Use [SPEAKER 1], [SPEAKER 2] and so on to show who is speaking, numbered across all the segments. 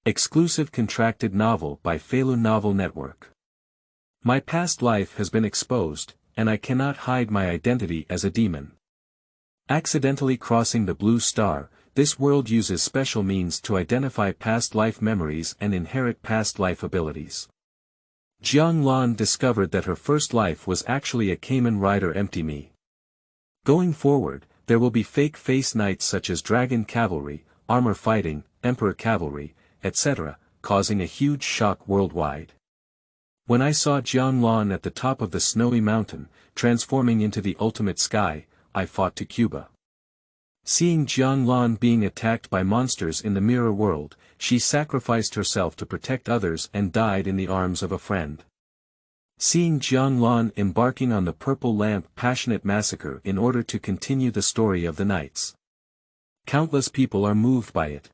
[SPEAKER 1] Exclusive contracted novel by Feilu Novel Network. My past life has been exposed, and I cannot hide my identity as a demon. Accidentally crossing the blue star, this world uses special means to identify past life memories and inherit past life abilities. Jiang Lancai discovered that her first life was actually a Kamen Rider empty me. Going forward, there will be fake face knights such as Dragon Cavalry, Armor Fighting, Emperor Cavalry, etc., causing a huge shock worldwide. When I saw Jiang Lancai at the top of the snowy mountain, transforming into the ultimate sky, I fought to Cuba. Seeing Jiang Lancai being attacked by monsters in the mirror world, she sacrificed herself to protect others and died in the arms of a friend. Seeing Jiang Lancai embarking on the Purple Lamp passionate massacre in order to continue the story of the knights. Countless people are moved by it.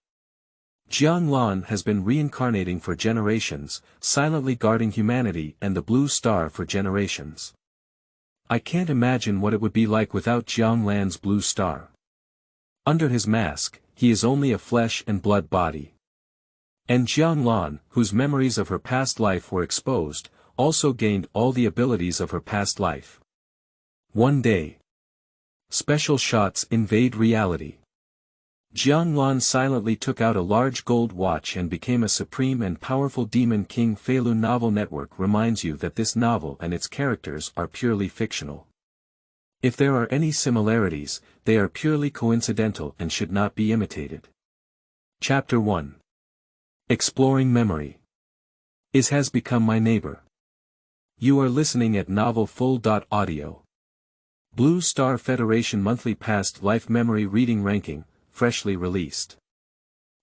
[SPEAKER 1] Jiang Lancai has been reincarnating for generations, silently guarding humanity and the blue star for generations. I can't imagine what it would be like without Jiang Lancai's blue star. Under his mask, he is only a flesh and blood body. And Jiang Lancai, whose memories of her past life were exposed, also gained all the abilities of her past life. One day. Special shots invade reality. Jiang Lancai silently took out a large gold watch and became a supreme and powerful demon king. Feilu Novel Network reminds you that this novel and its characters are purely fictional. If there are any similarities, they are purely coincidental and should not be imitated. Chapter 1. Exploring Memory. Has become my neighbor. You are listening at novelfull.audio. Blue Star Federation Monthly Past Life Memory Reading Ranking, freshly released.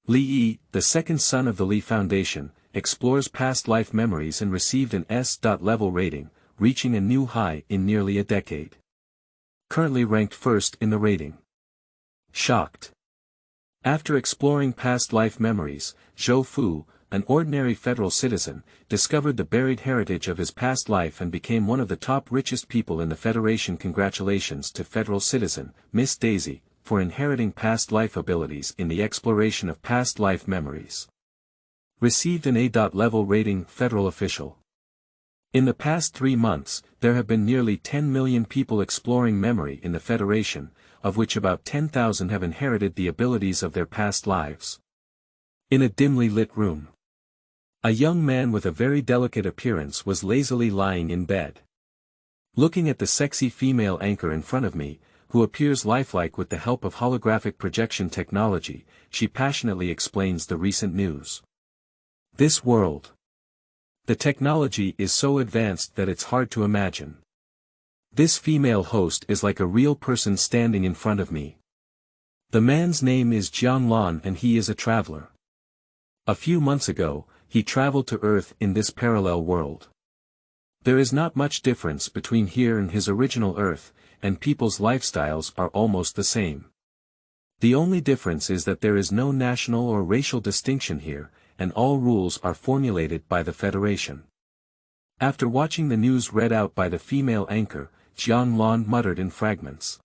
[SPEAKER 1] Li Yi, the second son of the Li Foundation, explores past life memories and received an S.level rating, reaching a new high in nearly a decade. Currently ranked first in the rating. Shocked. After exploring past life memories, Zhou Fu, an ordinary federal citizen, discovered the buried heritage of his past life and became one of the top richest people in the Federation. Congratulations to federal citizen, Miss Daisy, for inheriting past life abilities in the exploration of past life memories. Received an A.level rating. Federal official. In the past 3 months, there have been nearly 10 million people exploring memory in the Federation, of which about 10,000 have inherited the abilities of their past lives. In a dimly lit room. A young man with a very delicate appearance was lazily lying in bed. Looking at the sexy female anchor in front of me, who appears lifelike with the help of holographic projection technology, she passionately explains the recent news. This world. The technology is so advanced that it's hard to imagine. This female host is like a real person standing in front of me. The man's name is Jiang Lancai and he is a traveler. A few months ago, he traveled to Earth in this parallel world. There is not much difference between here and his original Earth, and people's lifestyles are almost the same. The only difference is that there is no national or racial distinction here, and all rules are formulated by the Federation. After watching the news read out by the female anchor, Jiang Lancai muttered in fragments.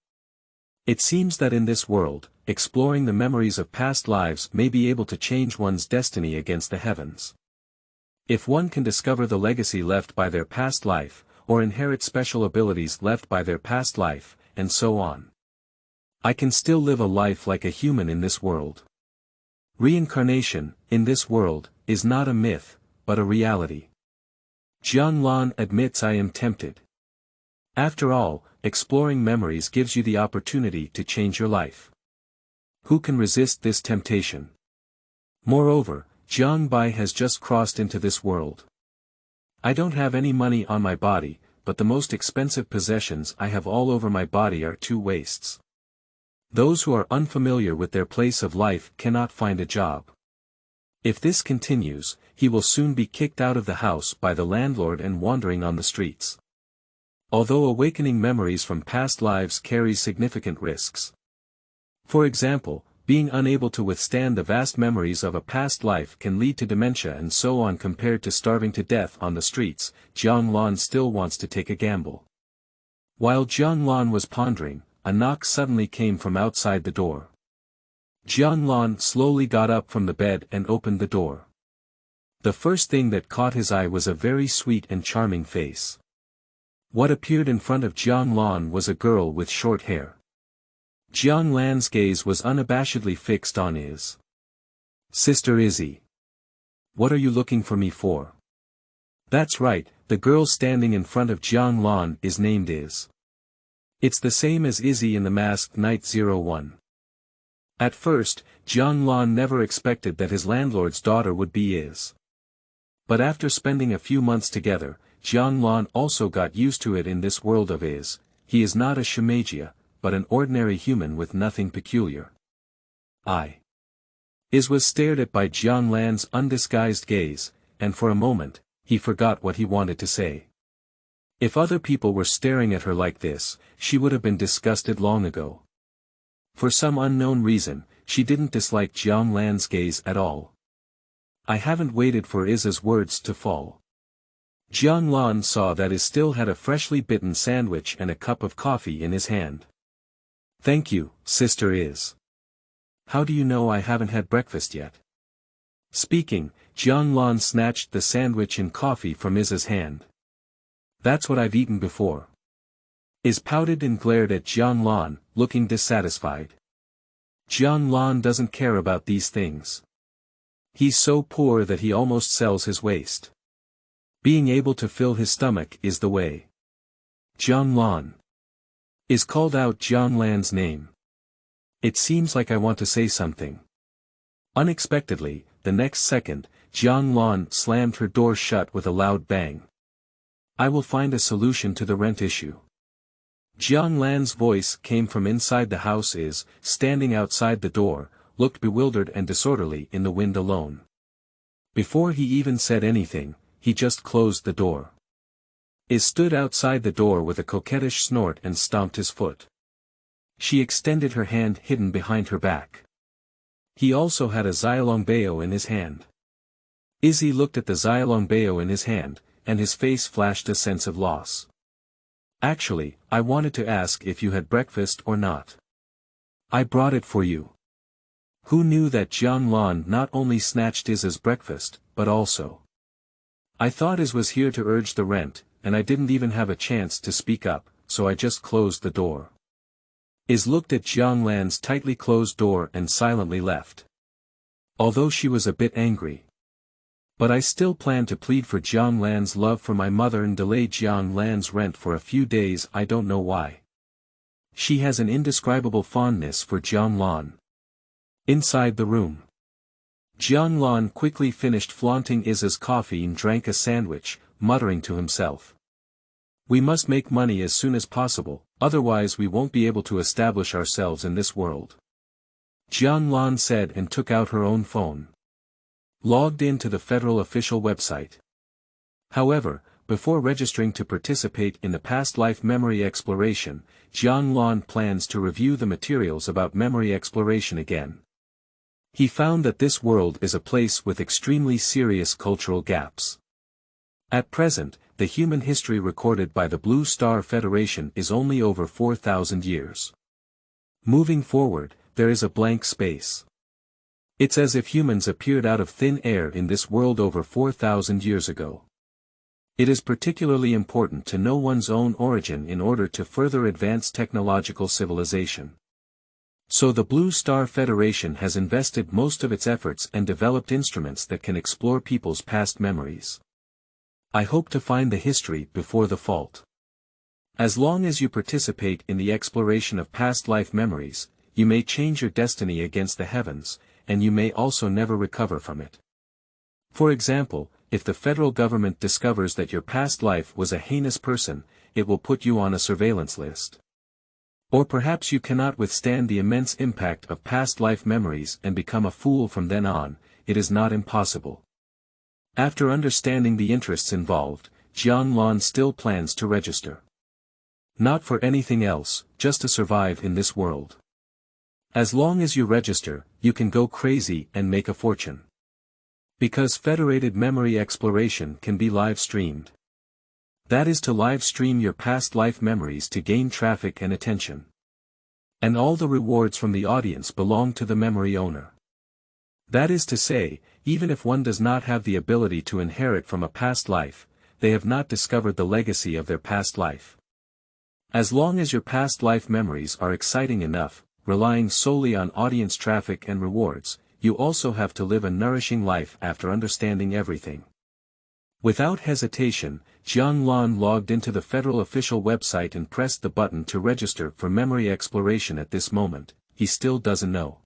[SPEAKER 1] It seems that in this world, exploring the memories of past lives may be able to change one's destiny against the heavens. If one can discover the legacy left by their past life, or inherit special abilities left by their past life, and so on. I can still live a life like a human in this world. Reincarnation, in this world, is not a myth, but a reality. Jiang Lancai admits I am tempted. After all, exploring memories gives you the opportunity to change your life. Who can resist this temptation? Moreover, Jiang Bai has just crossed into this world. I don't have any money on my body, but the most expensive possessions I have all over my body are 2 waists. Those who are unfamiliar with their place of life cannot find a job. If this continues, he will soon be kicked out of the house by the landlord and wandering on the streets. Although awakening memories from past lives carries significant risks. For example, being unable to withstand the vast memories of a past life can lead to dementia and so on. Compared to starving to death on the streets, Jiang Lancai still wants to take a gamble. While Jiang Lancai was pondering, a knock suddenly came from outside the door. Jiang Lancai slowly got up from the bed and opened the door. The first thing that caught his eye was a very sweet and charming face. What appeared in front of Jiang Lan was a girl with short hair. Jiang Lan's gaze was unabashedly fixed on his. "Sister Izzy. What are you looking for me for?" That's right, the girl standing in front of Jiang Lan is named Iz. It's the same as Izzy in The Masked Knight 01. At first, Jiang Lan never expected that his landlord's daughter would be Iz. But after spending a few months together, Jiang Lan also got used to it in this world of Iz. He is not a Shimeji, but an ordinary human with nothing peculiar. Iz was stared at by Jiang Lan's undisguised gaze, and for a moment, he forgot what he wanted to say. If other people were staring at her like this, she would have been disgusted long ago. For some unknown reason, she didn't dislike Jiang Lan's gaze at all. I haven't waited for Iz's words to fall. Jiang Lan saw that Iz still had a freshly bitten sandwich and a cup of coffee in his hand. "Thank you, Sister Iz. How do you know I haven't had breakfast yet?" Speaking, Jiang Lan snatched the sandwich and coffee from Iz's hand. "That's what I've eaten before." Iz pouted and glared at Jiang Lan, looking dissatisfied. Jiang Lan doesn't care about these things. He's so poor that he almost sells his waist. Being able to fill his stomach is the way. "Jiang Lan." Iz called out Jiang Lan's name. "It seems like I want to say something." Unexpectedly, the next second, Jiang Lan slammed her door shut with a loud bang. "I will find a solution to the rent issue." Jiang Lan's voice came from inside the house. Iz, standing outside the door, looked bewildered and disorderly in the wind alone. Before he even said anything, he just closed the door. Iz stood outside the door with a coquettish snort and stomped his foot. She extended her hand hidden behind her back. He also had a xiaolongbao in his hand. Izzy looked at the xiaolongbao in his hand, and his face flashed a sense of loss. "Actually, I wanted to ask if you had breakfast or not. I brought it for you." Who knew that Jiang Lan not only snatched Iz's breakfast, but also. "I thought Iz was here to urge the rent, and I didn't even have a chance to speak up, so I just closed the door." Iz looked at Jiang Lan's tightly closed door and silently left. Although she was a bit angry. "But I still plan to plead for Jiang Lan's love for my mother and delay Jiang Lan's rent for a few days. I don't know why. She has an indescribable fondness for Jiang Lan." Inside the room, Jiang Lan quickly finished flaunting Iz's coffee and drank a sandwich, muttering to himself. "We must make money as soon as possible, otherwise we won't be able to establish ourselves in this world." Jiang Lan said and took out her own phone. Logged in to the federal official website. However, before registering to participate in the past life memory exploration, Jiang Lan plans to review the materials about memory exploration again. He found that this world is a place with extremely serious cultural gaps. At present, the human history recorded by the Blue Star Federation is only over 4,000 years. Moving forward, there is a blank space. It's as if humans appeared out of thin air in this world over 4,000 years ago. It is particularly important to know one's own origin in order to further advance technological civilization. So the Blue Star Federation has invested most of its efforts and developed instruments that can explore people's past memories. I hope to find the history before the fault. As long as you participate in the exploration of past life memories, you may change your destiny against the heavens, and you may also never recover from it. For example, if the federal government discovers that your past life was a heinous person, it will put you on a surveillance list. Or perhaps you cannot withstand the immense impact of past life memories and become a fool from then on. It is not impossible. After understanding the interests involved, Jiang Lan still plans to register. Not for anything else, just to survive in this world. As long as you register, you can go crazy and make a fortune. Because federated memory exploration can be live-streamed. That is to live-stream your past life memories to gain traffic and attention. And all the rewards from the audience belong to the memory owner. That is to say, even if one does not have the ability to inherit from a past life, they have not discovered the legacy of their past life. As long as your past life memories are exciting enough, relying solely on audience traffic and rewards, you also have to live a nourishing life after understanding everything. Without hesitation, Jiang Lan logged into the federal official website and pressed the button to register for memory exploration. At this moment, he still doesn't know.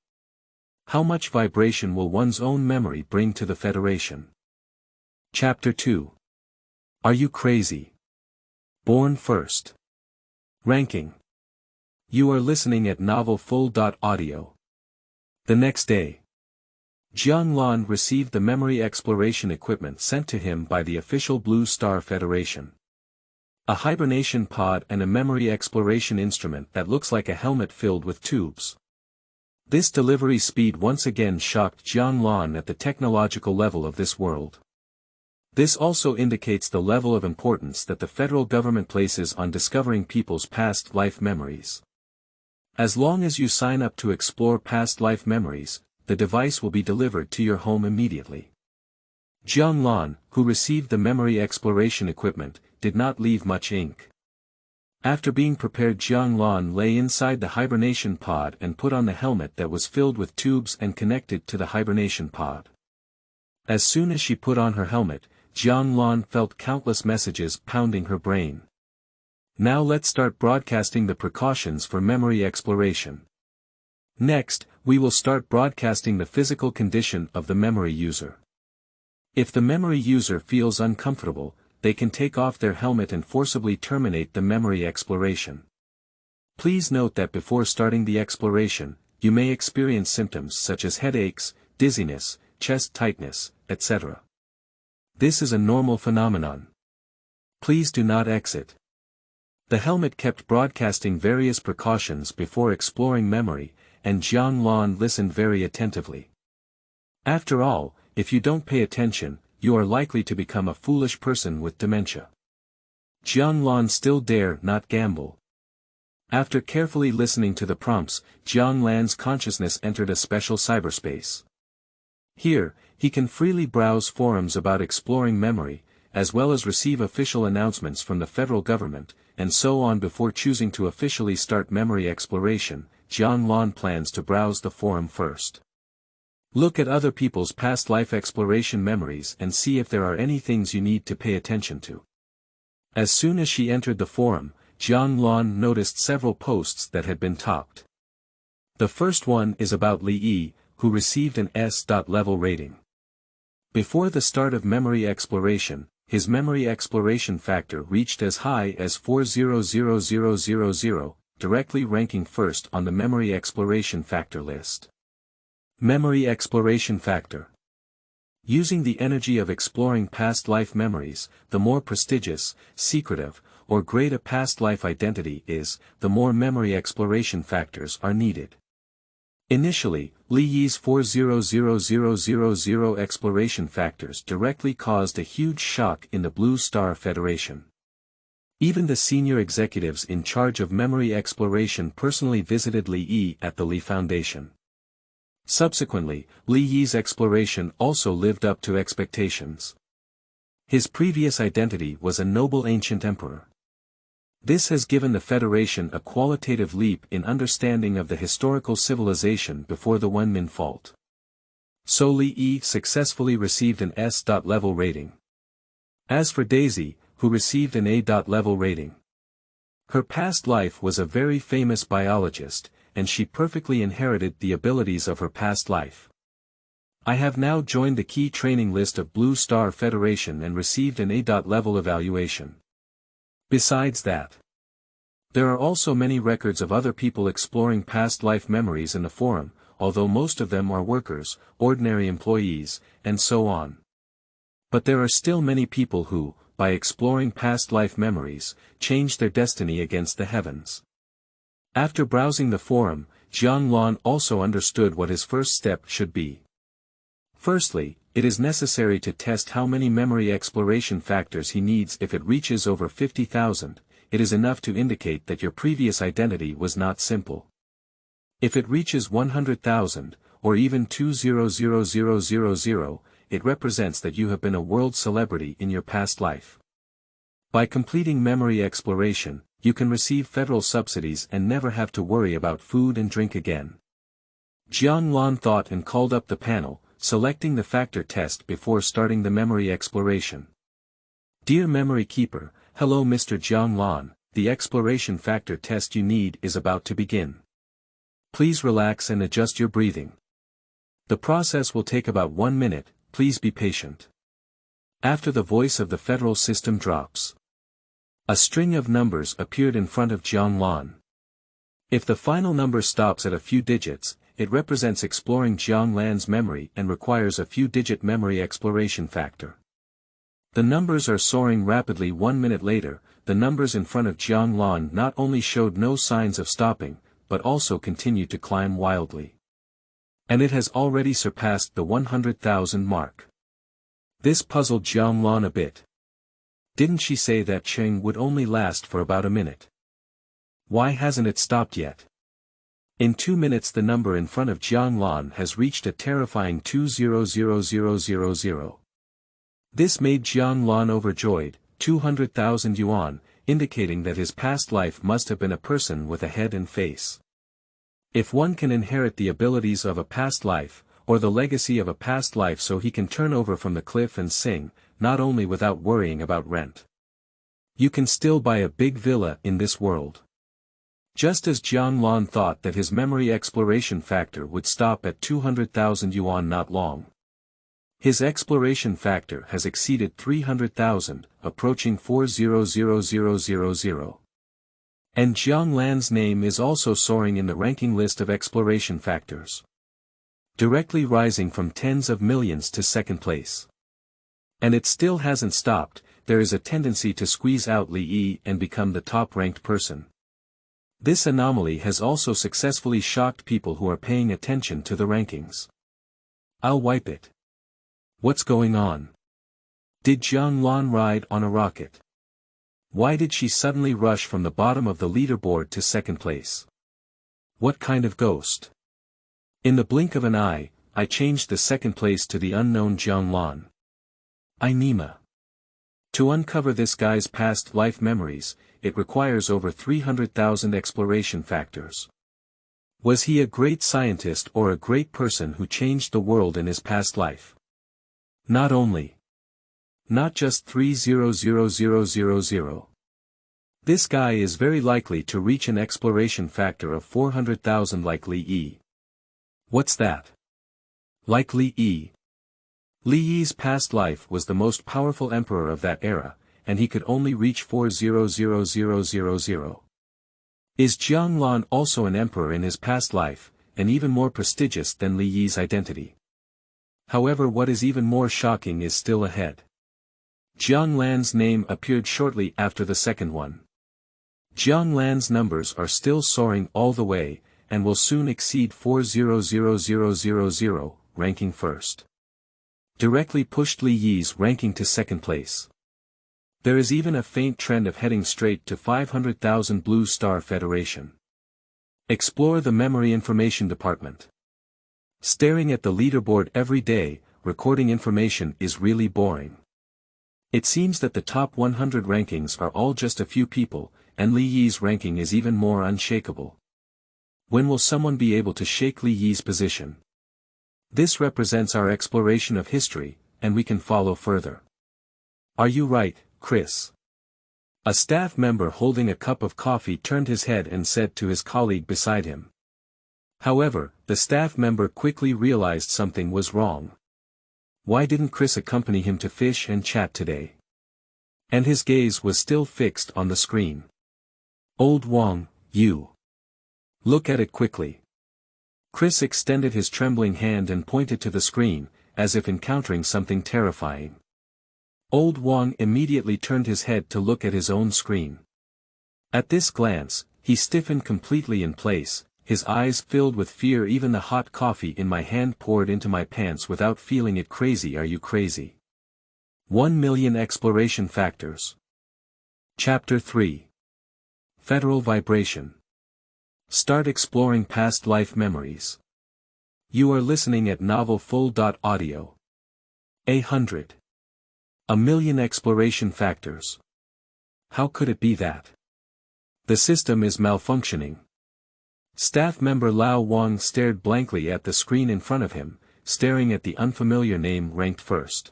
[SPEAKER 1] How much vibration will one's own memory bring to the Federation? Chapter 2. Are you crazy? Born first. Ranking. You are listening at novelfull.audio. The next day, Jiang Lan received the memory exploration equipment sent to him by the official Blue Star Federation. A hibernation pod and a memory exploration instrument that looks like a helmet filled with tubes. This delivery speed once again shocked Jiang Lan at the technological level of this world. This also indicates the level of importance that the federal government places on discovering people's past life memories. As long as you sign up to explore past life memories, the device will be delivered to your home immediately. Jiang Lan, who received the memory exploration equipment, did not leave much ink. After being prepared, Jiang Lan lay inside the hibernation pod and put on the helmet that was filled with tubes and connected to the hibernation pod. As soon as she put on her helmet, Jiang Lan felt countless messages pounding her brain. Now let's start broadcasting the precautions for memory exploration. Next, we will start broadcasting the physical condition of the memory user. If the memory user feels uncomfortable, they can take off their helmet and forcibly terminate the memory exploration. Please note that before starting the exploration, you may experience symptoms such as headaches, dizziness, chest tightness, etc. This is a normal phenomenon. Please do not exit. The helmet kept broadcasting various precautions before exploring memory, and Jiang Lan listened very attentively. After all, if you don't pay attention, you are likely to become a foolish person with dementia. Jiang Lan still dare not gamble. After carefully listening to the prompts, Jiang Lan's consciousness entered a special cyberspace. Here, he can freely browse forums about exploring memory, as well as receive official announcements from the federal government, and so on. Before choosing to officially start memory exploration, Jiang Lan plans to browse the forum first. Look at other people's past life exploration memories and see if there are any things you need to pay attention to. As soon as she entered the forum, Jiang Lan noticed several posts that had been topped. The first one is about Li Yi, who received an S.level rating. Before the start of memory exploration, his memory exploration factor reached as high as 400,000, directly ranking first on the memory exploration factor list. Memory exploration factor. Using the energy of exploring past life memories, the more prestigious, secretive, or great a past life identity is, the more memory exploration factors are needed. Initially, Li Yi's 400,000 exploration factors directly caused a huge shock in the Blue Star Federation. Even the senior executives in charge of memory exploration personally visited Li Yi at the Li Foundation. Subsequently, Li Yi's exploration also lived up to expectations. His previous identity was a noble ancient emperor. This has given the Federation a qualitative leap in understanding of the historical civilization before the Wenmin fault. So Li Yi successfully received an S.level rating. As for Daisy, who received an A.level rating. Her past life was a very famous biologist, and she perfectly inherited the abilities of her past life. I have now joined the key training list of Blue Star Federation and received an A.level evaluation. Besides that, there are also many records of other people exploring past life memories in the forum, although most of them are workers, ordinary employees, and so on. But there are still many people who, by exploring past life memories, change their destiny against the heavens. After browsing the forum, Jiang Lan also understood what his first step should be. Firstly, it is necessary to test how many memory exploration factors he needs. If it reaches over 50,000, it is enough to indicate that your previous identity was not simple. If it reaches 100,000, or even 200000, it represents that you have been a world celebrity in your past life. By completing memory exploration, you can receive federal subsidies and never have to worry about food and drink again. Jiang Lan thought and called up the panel, selecting the factor test before starting the memory exploration. Dear Memory Keeper, hello Mr. Jiang Lan, the exploration factor test you need is about to begin. Please relax and adjust your breathing. The process will take about 1 minute, please be patient. After the voice of the federal system drops, a string of numbers appeared in front of Jiang Lan. If the final number stops at a few digits, it represents exploring Jiang Lan's memory and requires a few-digit memory exploration factor. The numbers are soaring rapidly. 1 minute later, the numbers in front of Jiang Lan not only showed no signs of stopping, but also continued to climb wildly. And it has already surpassed the 100,000 mark. This puzzled Jiang Lan a bit. Didn't she say that Cheng would only last for about a minute? Why hasn't it stopped yet? In 2 minutes the number in front of Jiang Lan has reached a terrifying 200000. This made Jiang Lan overjoyed, 200,000 yuan, indicating that his past life must have been a person with a head and face. If one can inherit the abilities of a past life, or the legacy of a past life, so he can turn over from the cliff and sing, not only without worrying about rent. You can still buy a big villa in this world. Just as Jiang Lan thought that his memory exploration factor would stop at 200,000 yuan not long. His exploration factor has exceeded 300,000, approaching 400,000. And Jiang Lan's name is also soaring in the ranking list of exploration factors, directly rising from tens of millions to second place. And it still hasn't stopped. There is a tendency to squeeze out Li Yi and become the top-ranked person. This anomaly has also successfully shocked people who are paying attention to the rankings. I'll wipe it. What's going on? Did Jiang Lan ride on a rocket? Why did she suddenly rush from the bottom of the leaderboard to second place? What kind of ghost? In the blink of an eye, I changed the second place to the unknown Jiang Lan. Nema. To uncover this guy's past life memories, it requires over 300,000 exploration factors. Was he a great scientist or a great person who changed the world in his past life? Not just 300,000. This guy is very likely to reach an exploration factor of 400,000 like Li Yi. What's that? Like Li Yi. Li Yi's past life was the most powerful emperor of that era, and he could only reach 400,000. Is Jiang Lan also an emperor in his past life, and even more prestigious than Li Yi's identity? However, what is even more shocking is still ahead. Jiang Lan's name appeared shortly after the second one. Jiang Lan's numbers are still soaring all the way, and will soon exceed 400,000, ranking first. Directly pushed Li Yi's ranking to second place. There is even a faint trend of heading straight to 500,000 Blue Star Federation. Explore the Memory Information Department. Staring at the leaderboard every day, recording information is really boring. It seems that the top 100 rankings are all just a few people, and Li Yi's ranking is even more unshakable. When will someone be able to shake Li Yi's position? This represents our exploration of history, and we can follow further. Are you right, Chris? A staff member holding a cup of coffee turned his head and said to his colleague beside him. However, the staff member quickly realized something was wrong. Why didn't Chris accompany him to fish and chat today? And his gaze was still fixed on the screen. Old Wang, you. Look at it quickly. Chris extended his trembling hand and pointed to the screen, as if encountering something terrifying. Old Wang immediately turned his head to look at his own screen. At this glance, he stiffened completely in place, his eyes filled with fear. Even the hot coffee in my hand poured into my pants without feeling it. Crazy? Are you crazy? 1 million exploration factors. Chapter 3. Federal Vibration. Start exploring past life memories. You are listening at Novel Full. Audio. 100. A million exploration factors. How could it be that the system is malfunctioning? Staff member Lao Wang stared blankly at the screen in front of him, staring at the unfamiliar name ranked first.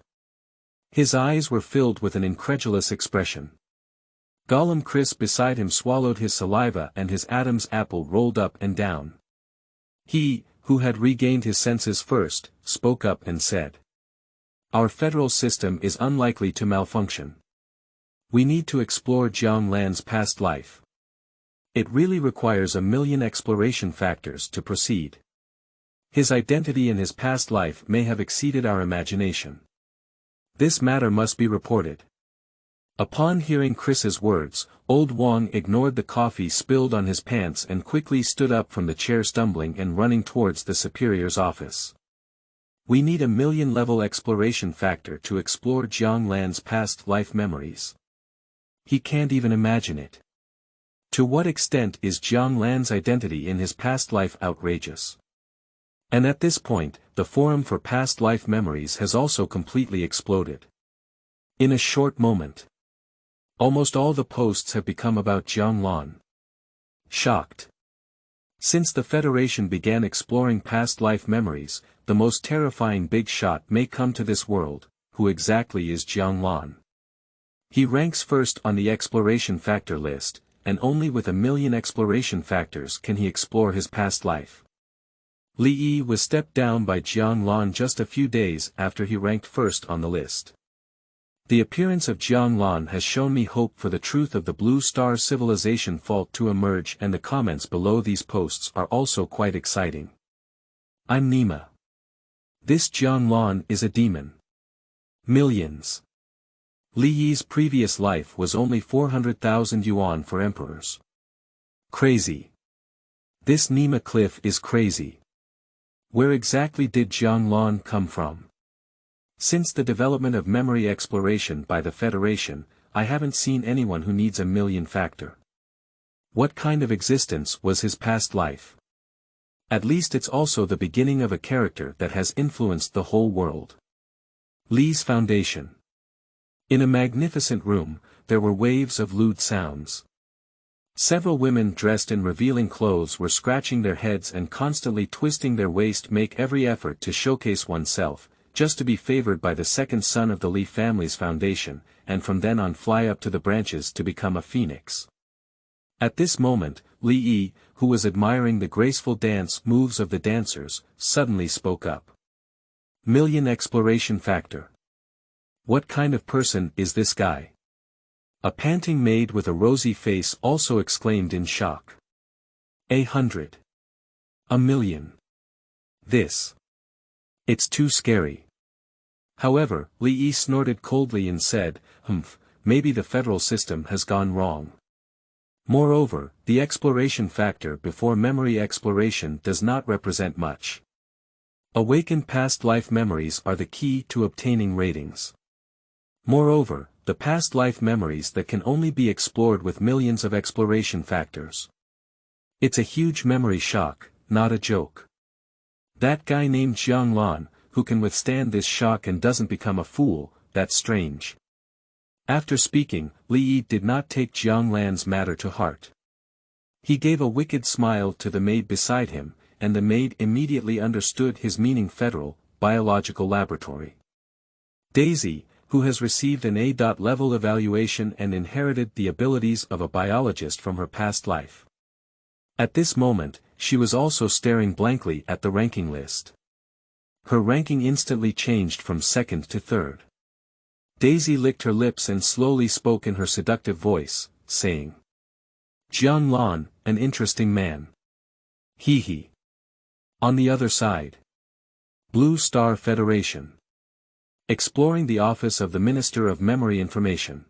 [SPEAKER 1] His eyes were filled with an incredulous expression. Gollum Chris beside him swallowed his saliva and his Adam's apple rolled up and down. He, who had regained his senses first, spoke up and said, "Our federal system is unlikely to malfunction. We need to explore Jiang Lan's past life. It really requires a million exploration factors to proceed. His identity in his past life may have exceeded our imagination. This matter must be reported." Upon hearing Chris's words, Old Wang ignored the coffee spilled on his pants and quickly stood up from the chair, stumbling and running towards the superior's office. "We need a million-level exploration factor to explore Jiang Lan's past life memories. He can't even imagine it. To what extent is Jiang Lan's identity in his past life outrageous?" And at this point, the forum for past life memories has also completely exploded. In a short moment, almost all the posts have become about Jiang Lan. Shocked. Since the Federation began exploring past life memories, the most terrifying big shot may come to this world. Who exactly is Jiang Lan? He ranks first on the exploration factor list, and only with a million exploration factors can he explore his past life. Li Yi was stepped down by Jiang Lan just a few days after he ranked first on the list. The appearance of Jiang Lan has shown me hope for the truth of the Blue Star civilization fault to emerge, and the comments below these posts are also quite exciting. I'm Nema. This Jiang Lan is a demon. Millions. Li Yi's previous life was only 400,000 yuan for emperors. Crazy. This Nema cliff is crazy. Where exactly did Jiang Lan come from? Since the development of memory exploration by the Federation, I haven't seen anyone who needs a million factor. What kind of existence was his past life? At least it's also the beginning of a character that has influenced the whole world. Li's Foundation. In a magnificent room, there were waves of lewd sounds. Several women dressed in revealing clothes were scratching their heads and constantly twisting their waist, make every effort to showcase oneself, just to be favored by the second son of the Li family's foundation, and from then on fly up to the branches to become a phoenix. At this moment, Li Yi, who was admiring the graceful dance moves of the dancers, suddenly spoke up. "Million exploration factor. What kind of person is this guy?" A panting maid with a rosy face also exclaimed in shock. 100. A million. This. It's too scary. However, Li Yi snorted coldly and said, Maybe the federal system has gone wrong. Moreover, the exploration factor before memory exploration does not represent much. Awakened past life memories are the key to obtaining ratings. Moreover, the past life memories that can only be explored with millions of exploration factors. It's a huge memory shock, not a joke. That guy named Jiang Lan, who can withstand this shock and doesn't become a fool, that's strange. After speaking, Li Yi did not take Jiang Lan's matter to heart. He gave a wicked smile to the maid beside him, and the maid immediately understood his meaning. Federal, Biological Laboratory. Daisy, who has received an A-level evaluation and inherited the abilities of a biologist from her past life. At this moment, she was also staring blankly at the ranking list. Her ranking instantly changed from second to third. Daisy licked her lips and slowly spoke in her seductive voice, saying, "Jiang Lan, an interesting man. He. On the other side. Blue Star Federation. Exploring the office of the Minister of Memory Information."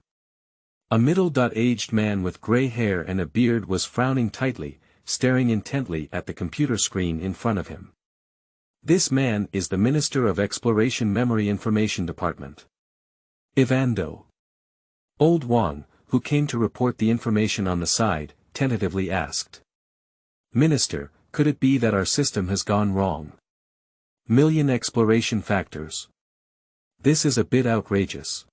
[SPEAKER 1] A middle-aged man with gray hair and a beard was frowning tightly, staring intently at the computer screen in front of him. This man is the Minister of Exploration Memory Information Department. Ivando. Old Wang, who came to report the information on the side, tentatively asked. "Minister, could it be that our system has gone wrong?" Million exploration factors. This is a bit outrageous.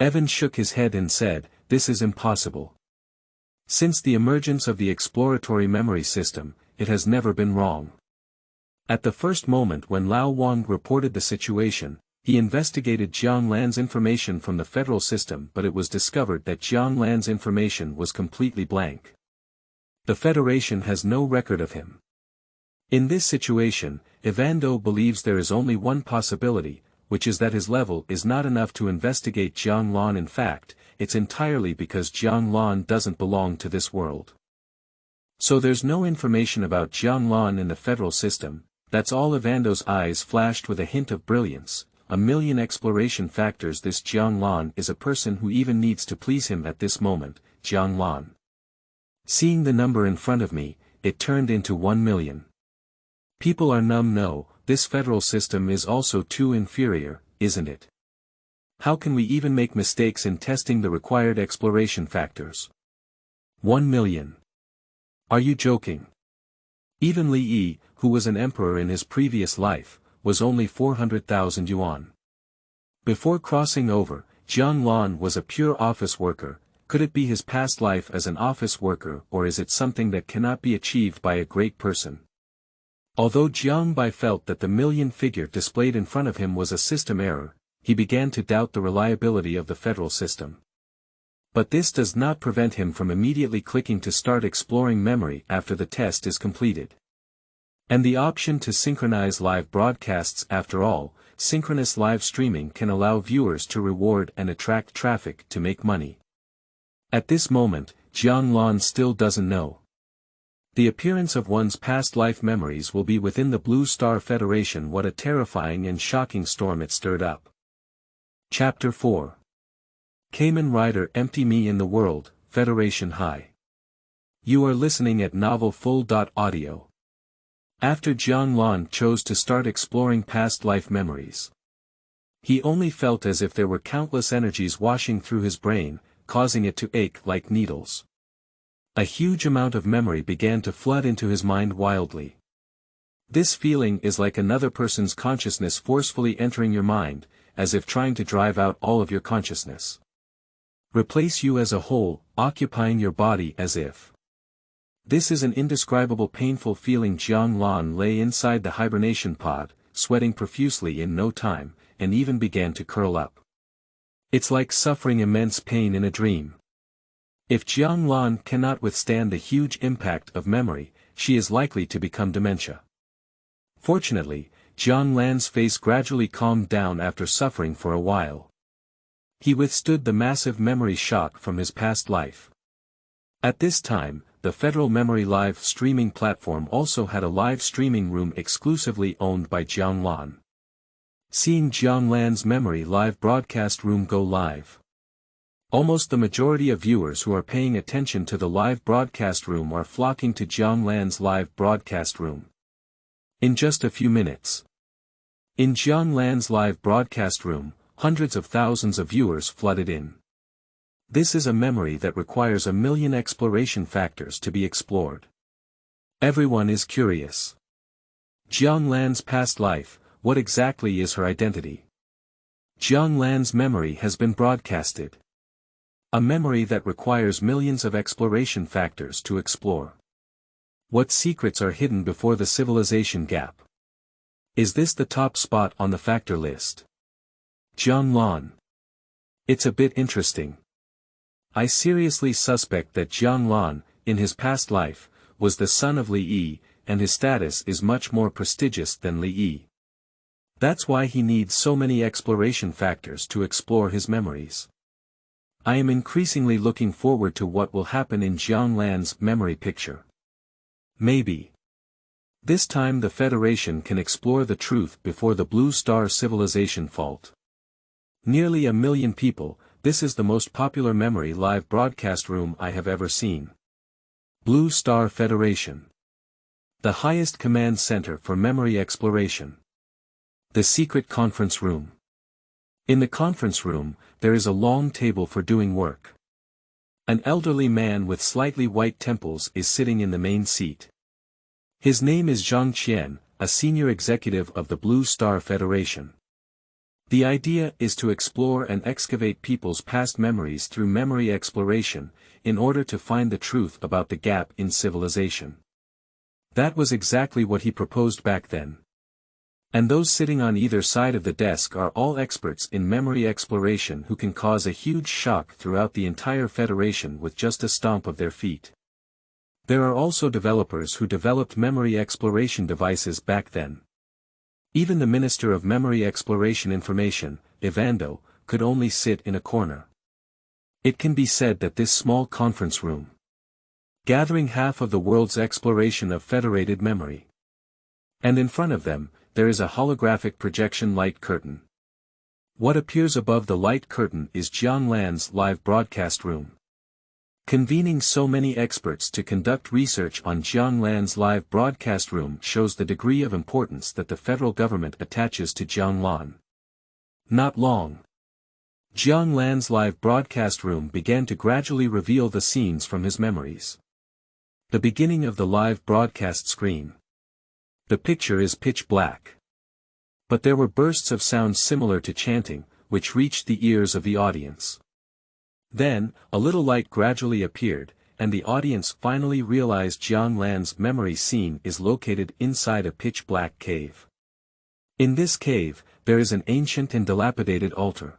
[SPEAKER 1] Evan shook his head and said, this is impossible. Since the emergence of the exploratory memory system, it has never been wrong. At the first moment when Lao Wang reported the situation, he investigated Jiang Lan's information from the federal system, but it was discovered that Jiang Lan's information was completely blank. The Federation has no record of him. In this situation, Evando believes there is only one possibility, which is that his level is not enough to investigate Jiang Lan. In fact, it's entirely because Jiang Lan doesn't belong to this world. So there's no information about Jiang Lan in the federal system. That's all. Evando's eyes flashed with a hint of brilliance. A million exploration factors. This Jiang Lan is a person who even needs to please him at this moment, Jiang Lan. Seeing the number in front of me, it turned into 1 million. People are numb. No, this federal system is also too inferior, isn't it? How can we even make mistakes in testing the required exploration factors? 1 million. Are you joking? Even Li Yi, who was an emperor in his previous life, was only 400,000 yuan. Before crossing over, Jiang Lan was a pure office worker. Could it be his past life as an office worker, or is it something that cannot be achieved by a great person? Although Jiang Bai felt that the million figure displayed in front of him was a system error, he began to doubt the reliability of the federal system. But this does not prevent him from immediately clicking to start exploring memory after the test is completed. And the option to synchronize live broadcasts. After all, synchronous live streaming can allow viewers to reward and attract traffic to make money. At this moment, Jiang Lan still doesn't know. The appearance of one's past life memories will be within the Blue Star Federation. What a terrifying and shocking storm it stirred up. Chapter 4. Kamen Rider. Empty Me in the World, Federation High. You are listening at Novel Full. Audio. After Jiang Lan chose to start exploring past life memories, he only felt as if there were countless energies washing through his brain, causing it to ache like needles. A huge amount of memory began to flood into his mind wildly. This feeling is like another person's consciousness forcefully entering your mind, as if trying to drive out all of your consciousness. Replace you as a whole, occupying your body as if. This is an indescribable painful feeling. Jiang Lan lay inside the hibernation pod, sweating profusely in no time, and even began to curl up. It's like suffering immense pain in a dream. If Jiang Lan cannot withstand the huge impact of memory, she is likely to become dementia. Fortunately, Jiang Lan's face gradually calmed down after suffering for a while. He withstood the massive memory shock from his past life. At this time, the Federal Memory Live streaming platform also had a live streaming room exclusively owned by Jiang Lan. Seeing Jiang Lan's Memory Live broadcast room go live, almost the majority of viewers who are paying attention to the live broadcast room are flocking to Jiang Lan's live broadcast room. In just a few minutes, in Jiang Lan's live broadcast room, hundreds of thousands of viewers flooded in. This is a memory that requires 1 million exploration factors to be explored. Everyone is curious. Jiang Lan's past life, what exactly is her identity? Jiang Lan's memory has been broadcasted. A memory that requires millions of exploration factors to explore. What secrets are hidden before the civilization gap? Is this the top spot on the factor list? Jiang Lan. It's a bit interesting. I seriously suspect that Jiang Lan, in his past life, was the son of Li Yi, and his status is much more prestigious than Li Yi. That's why he needs so many exploration factors to explore his memories. I am increasingly looking forward to what will happen in Jiang Lan's memory picture. Maybe. This time the Federation can explore the truth before the Blue Star civilization fault. Nearly 1 million people. This is the most popular memory live broadcast room I have ever seen. Blue Star Federation. The highest command center for memory exploration. The secret conference room. In the conference room, there is a long table for doing work. An elderly man with slightly white temples is sitting in the main seat. His name is Zhang Qian, a senior executive of the Blue Star Federation. The idea is to explore and excavate people's past memories through memory exploration, in order to find the truth about the gap in civilization. That was exactly what he proposed back then. And those sitting on either side of the desk are all experts in memory exploration who can cause a huge shock throughout the entire Federation with just a stomp of their feet. There are also developers who developed memory exploration devices back then. Even the Minister of Memory Exploration Information, Evando, could only sit in a corner. It can be said that this small conference room, gathering half of the world's exploration of federated memory. And in front of them, there is a holographic projection light curtain. What appears above the light curtain is Jiang Lancai's live broadcast room. Convening so many experts to conduct research on Jiang Lancai's live broadcast room shows the degree of importance that the federal government attaches to Jiang Lan. Not long. Jiang Lancai's live broadcast room began to gradually reveal the scenes from his memories. The beginning of the live broadcast screen. The picture is pitch black. But there were bursts of sound similar to chanting, which reached the ears of the audience. Then, a little light gradually appeared, and the audience finally realized Jiang Lan's memory scene is located inside a pitch-black cave. In this cave, there is an ancient and dilapidated altar.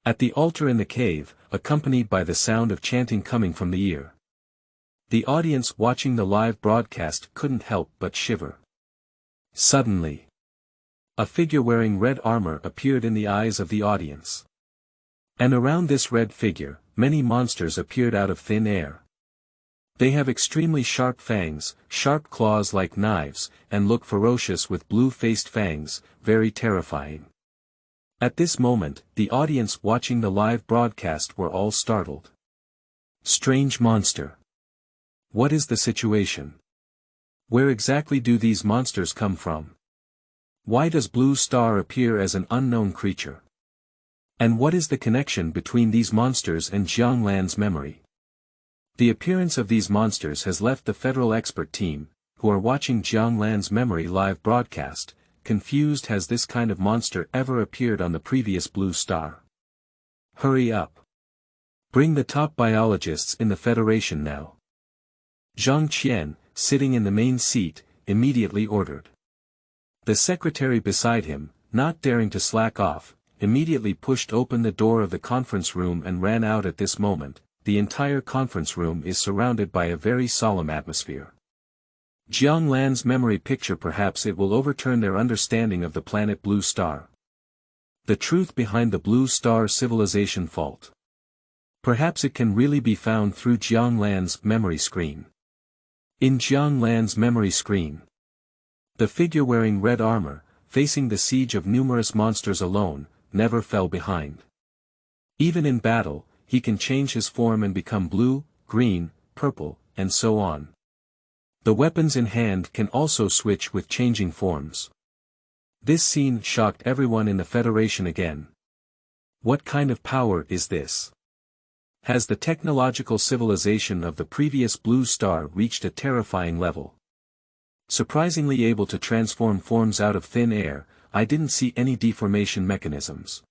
[SPEAKER 1] At the altar in the cave, accompanied by the sound of chanting coming from the ear, the audience watching the live broadcast couldn't help but shiver. Suddenly, a figure wearing red armor appeared in the eyes of the audience. And around this red figure, many monsters appeared out of thin air. They have extremely sharp fangs, sharp claws like knives, and look ferocious with blue-faced fangs, very terrifying. At this moment, the audience watching the live broadcast were all startled. Strange monster. What is the situation? Where exactly do these monsters come from? Why does Blue Star appear as an unknown creature? And what is the connection between these monsters and Jiang Lan's memory? The appearance of these monsters has left the federal expert team, who are watching Jiang Lan's memory live broadcast, confused. Has this kind of monster ever appeared on the previous Blue Star? Hurry up. Bring the top biologists in the Federation now. Zhang Qian, sitting in the main seat, immediately ordered. The secretary beside him, not daring to slack off, immediately pushed open the door of the conference room and ran out. At this moment, the entire conference room is surrounded by a very solemn atmosphere. Jiang Lan's memory picture, perhaps it will overturn their understanding of the planet Blue Star. The truth behind the Blue Star civilization fault. Perhaps it can really be found through Jiang Lan's memory screen. In Jiang Lan's memory screen, the figure wearing red armor, facing the siege of numerous monsters alone, never fell behind. Even in battle, he can change his form and become blue, green, purple, and so on. The weapons in hand can also switch with changing forms. This scene shocked everyone in the Federation again. What kind of power is this? Has the technological civilization of the previous Blue Star reached a terrifying level? Surprisingly able to transform forms out of thin air, I didn't see any deformation mechanisms.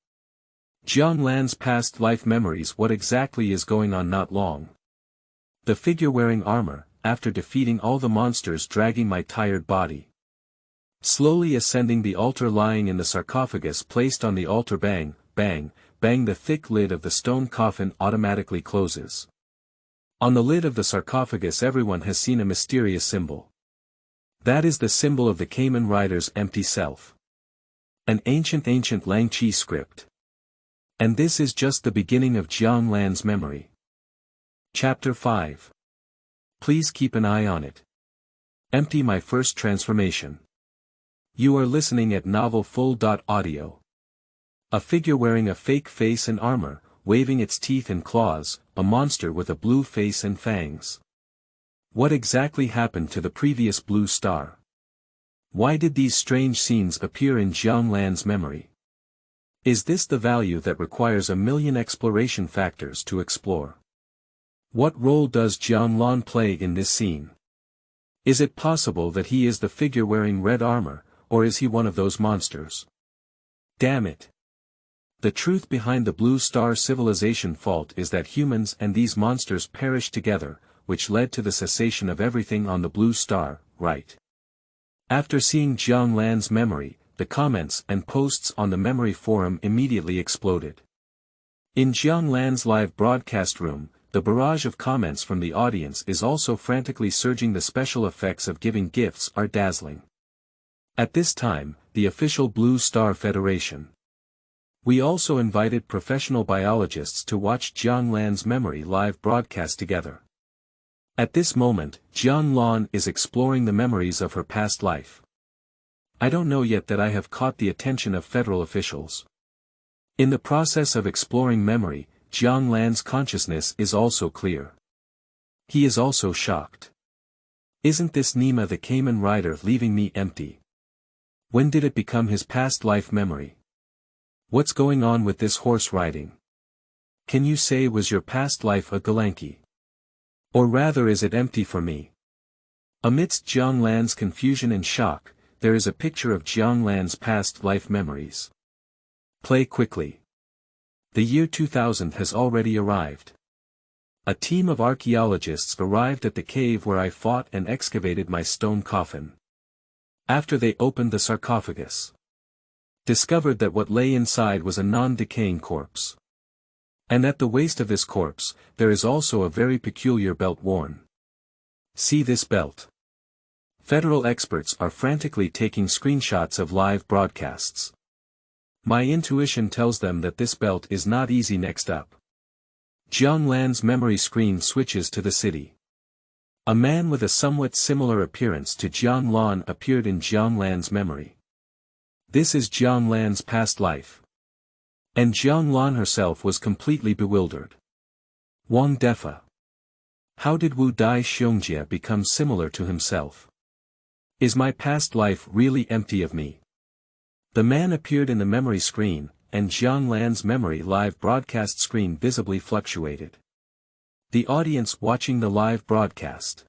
[SPEAKER 1] Jiang Lan's past life memories. What exactly is going on? Not long. The figure wearing armor, after defeating all the monsters, dragging my tired body, slowly ascending the altar, lying in the sarcophagus placed on the altar. Bang, bang, bang. The thick lid of the stone coffin automatically closes. On the lid of the sarcophagus everyone has seen a mysterious symbol. That is the symbol of the Kamen Rider's empty self. An ancient Lancai script. And this is just the beginning of Jiang Lan's memory. Chapter 5. Please keep an eye on it. Empty my first transformation. You are listening at novelfull.audio. A figure wearing a fake face and armor, waving its teeth and claws, a monster with a blue face and fangs. What exactly happened to the previous Blue Star? Why did these strange scenes appear in Jiang Lan's memory? Is this the value that requires 1,000,000 exploration factors to explore? What role does Jiang Lan play in this scene? Is it possible that he is the figure wearing red armor, or is he one of those monsters? Damn it. The truth behind the Blue Star Civilization fault is that humans and these monsters perished together, which led to the cessation of everything on the Blue Star, right? After seeing Jiang Lan's memory, the comments and posts on the memory forum immediately exploded. In Jiang Lan's live broadcast room, the barrage of comments from the audience is also frantically surging. The special effects of giving gifts are dazzling. At this time, the official Blue Star Federation. We also invited professional biologists to watch Jiang Lan's memory live broadcast together. At this moment, Jiang Lan is exploring the memories of her past life. I don't know yet that I have caught the attention of federal officials. In the process of exploring memory, Jiang Lan's consciousness is also clear. He is also shocked. Isn't this Nema the Kamen Rider leaving me empty? When did it become his past life memory? What's going on with this horse riding? Can you say was your past life a Gulangki? Or rather is it empty for me? Amidst Jiang Lan's confusion and shock, there is a picture of Jiang Lan's past life memories. Play quickly. The year 2000 has already arrived. A team of archaeologists arrived at the cave where I fought and excavated my stone coffin. After they opened the sarcophagus, discovered that what lay inside was a non-decaying corpse. And at the waist of this corpse, there is also a very peculiar belt worn. See this belt. Federal experts are frantically taking screenshots of live broadcasts. My intuition tells them that this belt is not easy. Next up, Jiang Lan's memory screen switches to the city. A man with a somewhat similar appearance to Jiang Lan appeared in Jiang Lan's memory. This is Jiang Lan's past life. And Jiang Lan herself was completely bewildered. Wang Defa. How did Wu Dai Xiongjie become similar to himself? Is my past life really empty of me? The man appeared in the memory screen, and Jiang Lan's memory live broadcast screen visibly fluctuated. The audience watching the live broadcast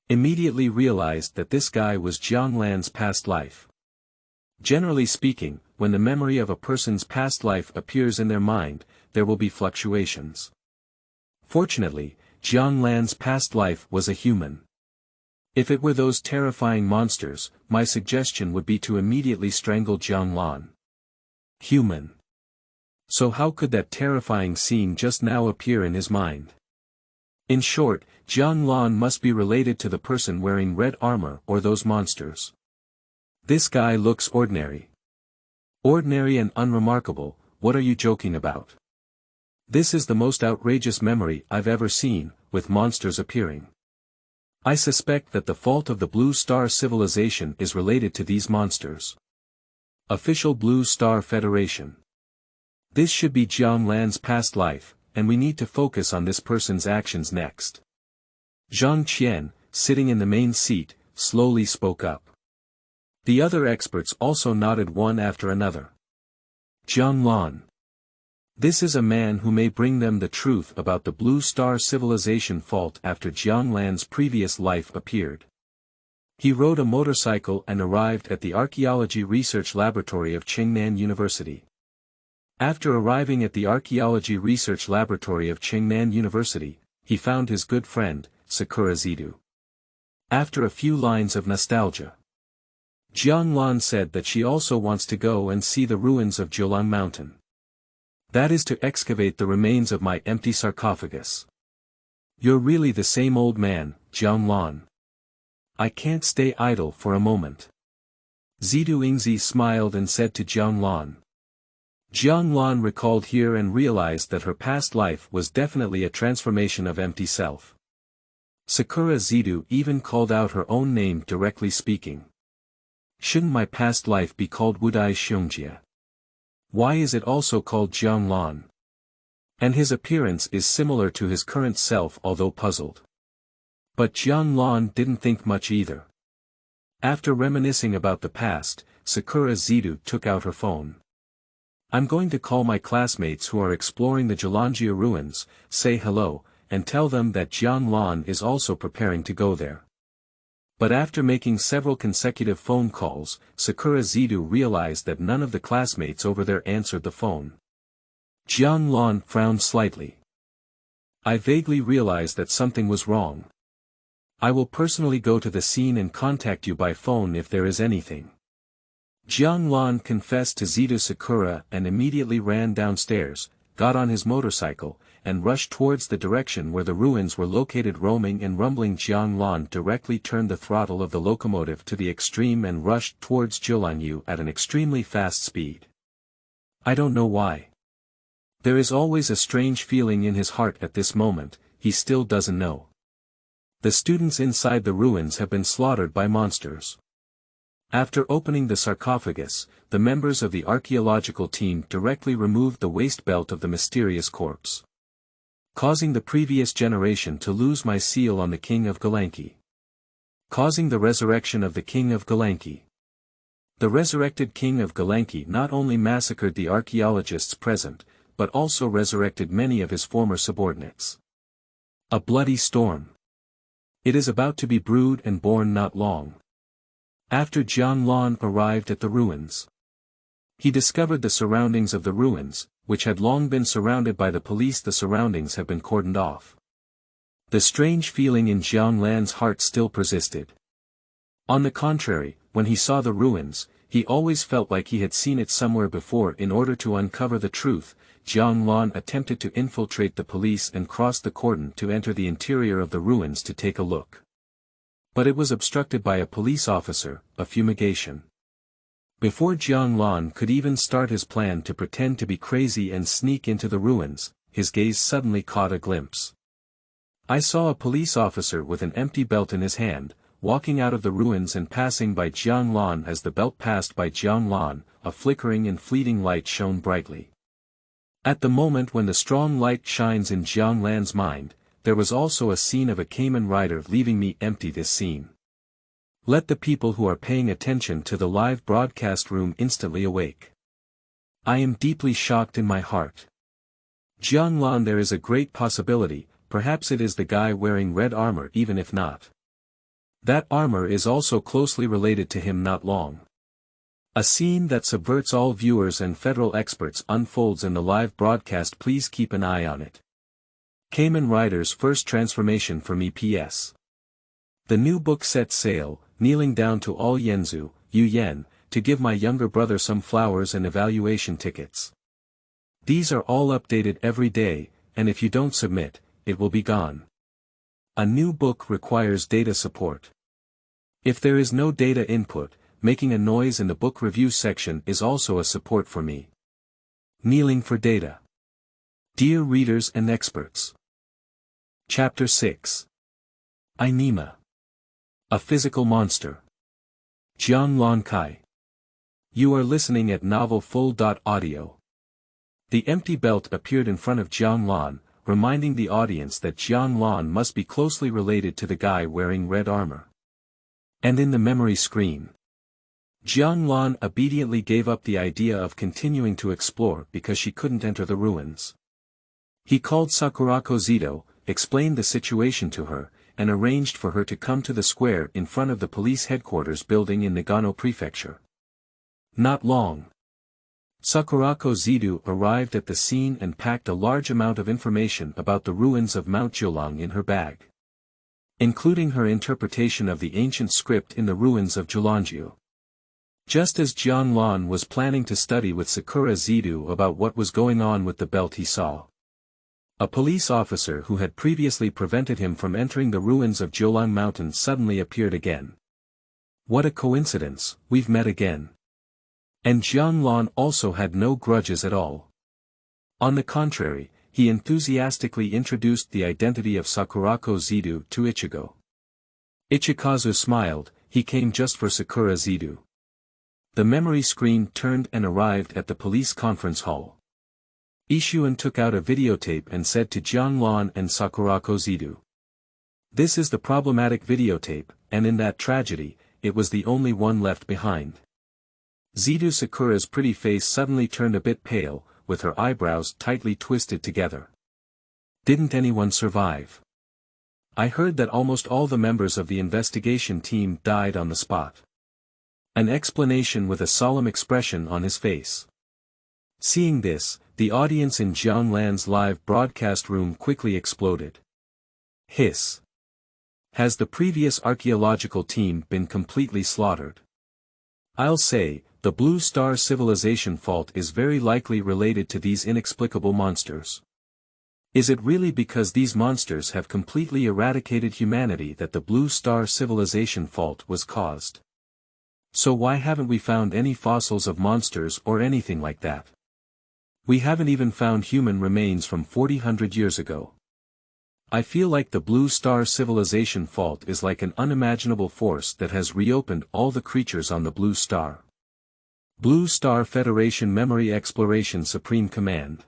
[SPEAKER 1] immediately realized that this guy was Jiang Lan's past life. Generally speaking, when the memory of a person's past life appears in their mind, there will be fluctuations. Fortunately, Jiang Lan's past life was a human. If it were those terrifying monsters, my suggestion would be to immediately strangle Jiang Lan. Human. So how could that terrifying scene just now appear in his mind? In short, Jiang Lan must be related to the person wearing red armor or those monsters. This guy looks ordinary. Ordinary and unremarkable, what are you joking about? This is the most outrageous memory I've ever seen, with monsters appearing. I suspect that the fault of the Blue Star Civilization is related to these monsters. Official Blue Star Federation. This should be Jiang Lan's past life, and we need to focus on this person's actions next. Zhang Qian, sitting in the main seat, slowly spoke up. The other experts also nodded one after another. Jiang Lan. This is a man who may bring them the truth about the Blue Star Civilization fault after Jiang Lan's previous life appeared. He rode a motorcycle and arrived at the Archaeology Research Laboratory of Chengnan University. After arriving at the Archaeology Research Laboratory of Chengnan University, he found his good friend, Sakura Zidu. After a few lines of nostalgia, Jiang Lan said that she also wants to go and see the ruins of Jiulang Mountain. That is to excavate the remains of my empty sarcophagus. You're really the same old man, Jiang Lan. I can't stay idle for a moment. Zidu Yingzi smiled and said to Jiang Lan. Jiang Lan recalled here and realized that her past life was definitely a transformation of empty self. Sakura Zidu even called out her own name directly speaking. Shouldn't my past life be called Wudai Xiongjie? Why is it also called Jiang Lan? And his appearance is similar to his current self, although puzzled. But Jiang Lan didn't think much either. After reminiscing about the past, Sakura Zidu took out her phone. I'm going to call my classmates who are exploring the Jilangjia ruins, say hello, and tell them that Jiang Lan is also preparing to go there. But after making several consecutive phone calls, Sakura Zidu realized that none of the classmates over there answered the phone. Jiang Lan frowned slightly. I vaguely realized that something was wrong. I will personally go to the scene and contact you by phone if there is anything. Jiang Lan confessed to Zidu Sakura and immediately ran downstairs, got on his motorcycle, and rushed towards the direction where the ruins were located. Roaming and rumbling, Jiang Lan directly turned the throttle of the locomotive to the extreme and rushed towards Jiulangyu at an extremely fast speed. I don't know why. There is always a strange feeling in his heart at this moment, he still doesn't know. The students inside the ruins have been slaughtered by monsters. After opening the sarcophagus, the members of the archaeological team directly removed the waist belt of the mysterious corpse, causing the previous generation to lose my seal on the King of Gulangki, causing the resurrection of the King of Gulangki. The resurrected King of Gulangki not only massacred the archaeologists present, but also resurrected many of his former subordinates. A bloody storm. It is about to be brewed and born not long after Jiang Lan arrived at the ruins. He discovered the surroundings of the ruins, which had long been surrounded by the police. The surroundings have been cordoned off. The strange feeling in Jiang Lan's heart still persisted. On the contrary, when he saw the ruins, he always felt like he had seen it somewhere before. In order to uncover the truth, Jiang Lan attempted to infiltrate the police and cross the cordon to enter the interior of the ruins to take a look. But it was obstructed by a police officer, a fumigation. Before Jiang Lan could even start his plan to pretend to be crazy and sneak into the ruins, his gaze suddenly caught a glimpse. I saw a police officer with an empty belt in his hand, walking out of the ruins and passing by Jiang Lan. As the belt passed by Jiang Lan, a flickering and fleeting light shone brightly. At the moment when the strong light shines in Jiang Lan's mind, there was also a scene of a Kamen Rider leaving me empty. This scene. Let the people who are paying attention to the live broadcast room instantly awake. I am deeply shocked in my heart. Jiang Lan, there is a great possibility, perhaps it is the guy wearing red armor. Even if not, that armor is also closely related to him. Not long. A scene that subverts all viewers and federal experts unfolds in the live broadcast. Please keep an eye on it. Kamen Rider's first transformation from EPS. The new book sets sail, kneeling down to all Yenzu, Yu Yen, to give my younger brother some flowers and evaluation tickets. These are all updated every day, and if you don't submit, it will be gone. A new book requires data support. If there is no data input, making a noise in the book review section is also a support for me. Kneeling for data. Dear readers and experts. Chapter 6. Nema. A physical monster. Jiang Lancai. You are listening at Novel Full.audio. The empty belt appeared in front of Jiang Lan, reminding the audience that Jiang Lan must be closely related to the guy wearing red armor. And in the memory screen, Jiang Lan obediently gave up the idea of continuing to explore because she couldn't enter the ruins. He called Sakurako Zido, explained the situation to her, and arranged for her to come to the square in front of the police headquarters building in Nagano Prefecture. Not long. Sakurako Zido arrived at the scene and packed a large amount of information about the ruins of Mount Jiulang in her bag, including her interpretation of the ancient script in the ruins of Gulangki. Just as Jiang Lan was planning to study with Sakura Zido about what was going on with the belt, he saw a police officer who had previously prevented him from entering the ruins of Jiulang Mountain suddenly appeared again. What a coincidence, we've met again. And Jiang Lan also had no grudges at all. On the contrary, he enthusiastically introduced the identity of Sakurako Zido to Ichigo. Ichikazu smiled, he came just for Sakura Zido. The memory screen turned and arrived at the police conference hall. Ishuen took out a videotape and said to Jiang Lan and Sakurako Zido, "This is the problematic videotape, and in that tragedy, it was the only one left behind." Zido Sakura's pretty face suddenly turned a bit pale, with her eyebrows tightly twisted together. Didn't anyone survive? I heard that almost all the members of the investigation team died on the spot. An explanation with a solemn expression on his face. Seeing this, the audience in Jiang Lan's live broadcast room quickly exploded. Hiss. Has the previous archaeological team been completely slaughtered? I'll say, the Blue Star civilization fault is very likely related to these inexplicable monsters. Is it really because these monsters have completely eradicated humanity that the Blue Star civilization fault was caused? So why haven't we found any fossils of monsters or anything like that? We haven't even found human remains from 400 years ago. I feel like the Blue Star civilization fault is like an unimaginable force that has reopened all the creatures on the Blue Star. Blue Star Federation Memory Exploration Supreme Command.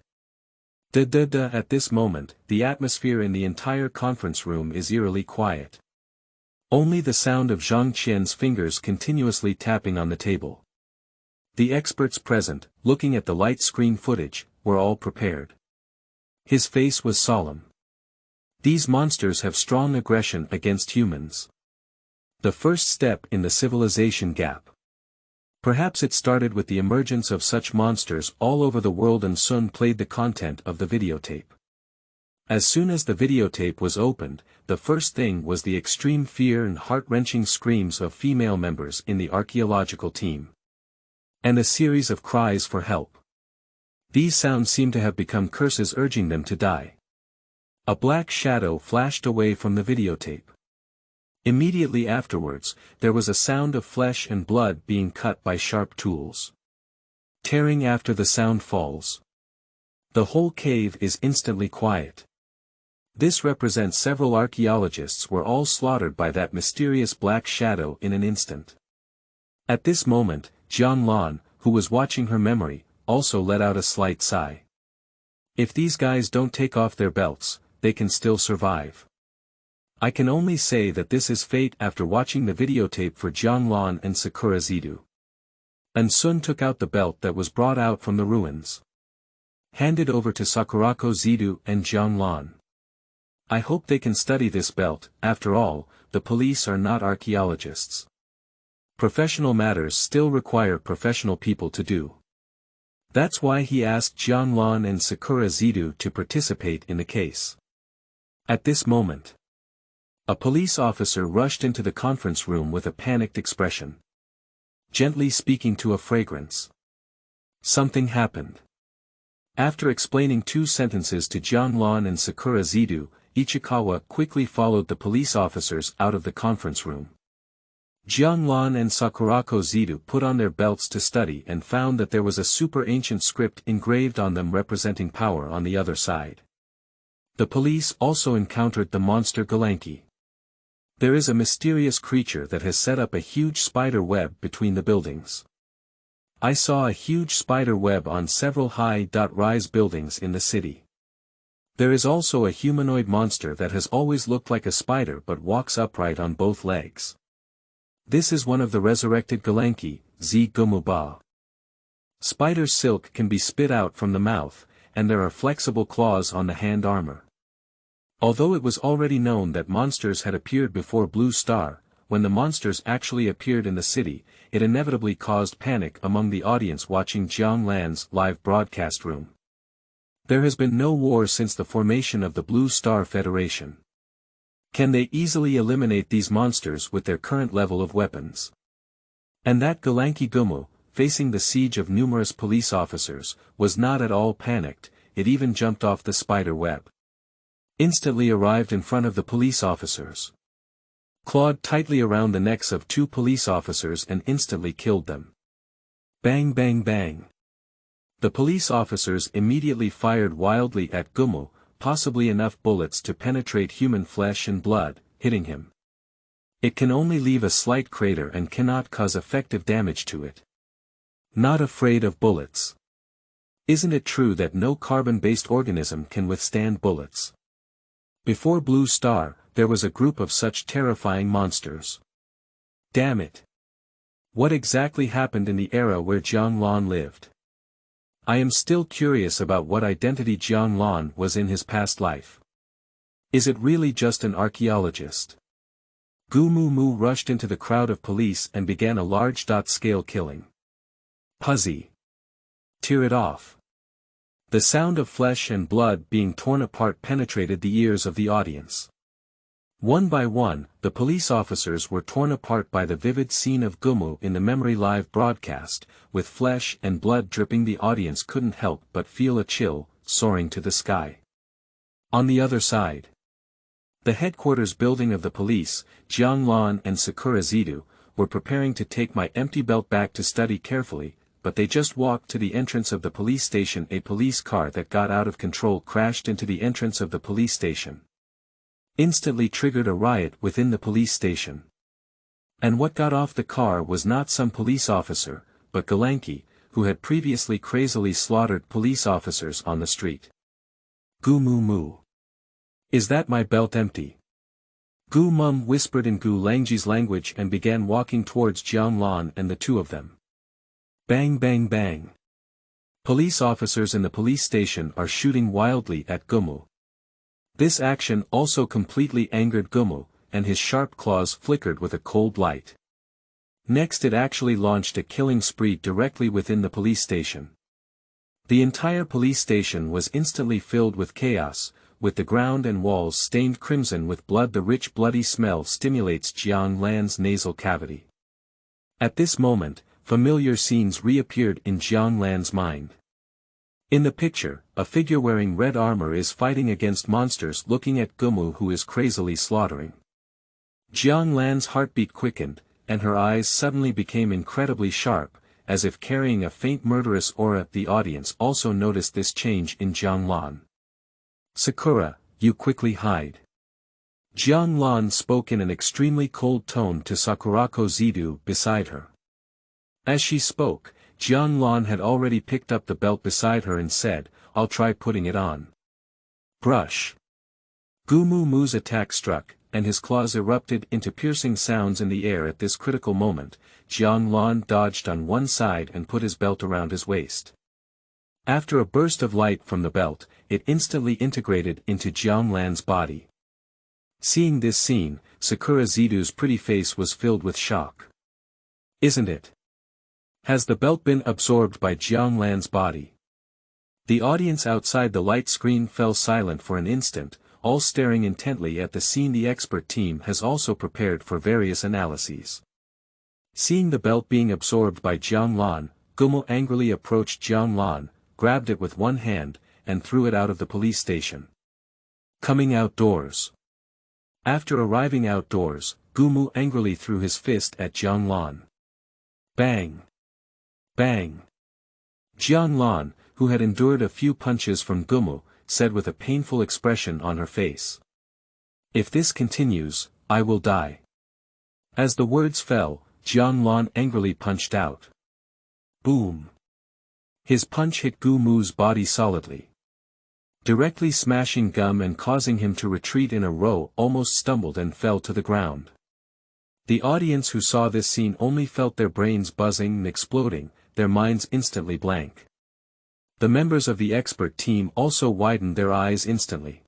[SPEAKER 1] At this moment, the atmosphere in the entire conference room is eerily quiet. Only the sound of Zhang Qian's fingers continuously tapping on the table. The experts present, looking at the light screen footage, were all prepared. His face was solemn. These monsters have strong aggression against humans. The first step in the civilization gap. Perhaps it started with the emergence of such monsters all over the world, and Sun played the content of the videotape. As soon as the videotape was opened, the first thing was the extreme fear and heart-wrenching screams of female members in the archaeological team. And a series of cries for help. These sounds seem to have become curses urging them to die. A black shadow flashed away from the videotape. Immediately afterwards, there was a sound of flesh and blood being cut by sharp tools. Tearing after the sound falls. The whole cave is instantly quiet. This represents several archaeologists were all slaughtered by that mysterious black shadow in an instant. At this moment, Jiang Lan, who was watching her memory, also let out a slight sigh. If these guys don't take off their belts, they can still survive. I can only say that this is fate after watching the videotape for Jiang Lan and Sakura Zidu. And Sun took out the belt that was brought out from the ruins. Handed over to Sakurako Zidu and Jiang Lan. I hope they can study this belt. After all, the police are not archaeologists. Professional matters still require professional people to do. That's why he asked Jiang Lan and Sakura Zidu to participate in the case. At this moment, a police officer rushed into the conference room with a panicked expression. Gently speaking to a fragrance. Something happened. After explaining 2 sentences to Jiang Lan and Sakura Zidu, Ichikawa quickly followed the police officers out of the conference room. Jiang Lan and Sakurako Zidu put on their belts to study and found that there was a super ancient script engraved on them representing power on the other side. The police also encountered the monster Gulangki. There is a mysterious creature that has set up a huge spider web between the buildings. I saw a huge spider web on several high-rise buildings in the city. There is also a humanoid monster that has always looked like a spider but walks upright on both legs. This is one of the resurrected Gulangki, Z Gumuba. Spider silk can be spit out from the mouth, and there are flexible claws on the hand armor. Although it was already known that monsters had appeared before Blue Star, when the monsters actually appeared in the city, it inevitably caused panic among the audience watching Jiang Lan's live broadcast room. There has been no war since the formation of the Blue Star Federation. Can they easily eliminate these monsters with their current level of weapons? And that Gulangki Gumu, facing the siege of numerous police officers, was not at all panicked, it even jumped off the spider web. Instantly arrived in front of the police officers. Clawed tightly around the necks of 2 police officers and instantly killed them. Bang bang bang. The police officers immediately fired wildly at Gumu, possibly enough bullets to penetrate human flesh and blood, hitting him. It can only leave a slight crater and cannot cause effective damage to it. Not afraid of bullets. Isn't it true that no carbon-based organism can withstand bullets? Before Blue Star, there was a group of such terrifying monsters. Damn it. What exactly happened in the era where Jiang Lan lived? I am still curious about what identity Jiang Lan was in his past life. Is it really just an archaeologist? Gumu rushed into the crowd of police and began a large-scale killing. Puzzy. Tear it off. The sound of flesh and blood being torn apart penetrated the ears of the audience. One by one, the police officers were torn apart by the vivid scene of Gumu in the Memory Live broadcast, with flesh and blood dripping. The audience couldn't help but feel a chill, soaring to the sky. On the other side, the headquarters building of the police, Jiang Lan and Sakura Zidu, were preparing to take my empty belt back to study carefully, but they just walked to the entrance of the police station. A police car that got out of control crashed into the entrance of the police station. Instantly triggered a riot within the police station. And what got off the car was not some police officer, but Gulangki, who had previously crazily slaughtered police officers on the street. Gumu. Is that my belt empty? Gu Mum whispered in Gulangji's language and began walking towards Jiang Lan and the two of them. Bang bang bang. Police officers in the police station are shooting wildly at Gumu. This action also completely angered Gumu, and his sharp claws flickered with a cold light. Next it actually launched a killing spree directly within the police station. The entire police station was instantly filled with chaos, with the ground and walls stained crimson with blood. The rich bloody smell stimulates Jiang Lan's nasal cavity. At this moment, familiar scenes reappeared in Jiang Lan's mind. In the picture, a figure wearing red armor is fighting against monsters looking at Gumu, who is crazily slaughtering. Jiang Lan's heartbeat quickened, and her eyes suddenly became incredibly sharp, as if carrying a faint murderous aura. The audience also noticed this change in Jiang Lan. Sakura, you quickly hide. Jiang Lan spoke in an extremely cold tone to Sakurako Zidu beside her. As she spoke, Jiang Lan had already picked up the belt beside her and said, I'll try putting it on. Brush. Gumu's attack struck, and his claws erupted into piercing sounds in the air. At this critical moment, Jiang Lan dodged on one side and put his belt around his waist. After a burst of light from the belt, it instantly integrated into Jiang Lan's body. Seeing this scene, Sakura Zidu's pretty face was filled with shock. Isn't it? Has the belt been absorbed by Jiang Lan's body? The audience outside the light screen fell silent for an instant, all staring intently at the scene. The expert team has also prepared for various analyses. Seeing the belt being absorbed by Jiang Lan, Gumu angrily approached Jiang Lan, grabbed it with one hand, and threw it out of the police station. Coming outdoors. After arriving outdoors, Gumu angrily threw his fist at Jiang Lan. Bang! Bang! Jiang Lan, who had endured a few punches from Gumu, said with a painful expression on her face. If this continues, I will die. As the words fell, Jiang Lan angrily punched out. Boom! His punch hit Gumu's body solidly, directly smashing gum and causing him to retreat in a row. Almost stumbled and fell to the ground. The audience who saw this scene only felt their brains buzzing and exploding, their minds instantly blank. The members of the expert team also widened their eyes instantly.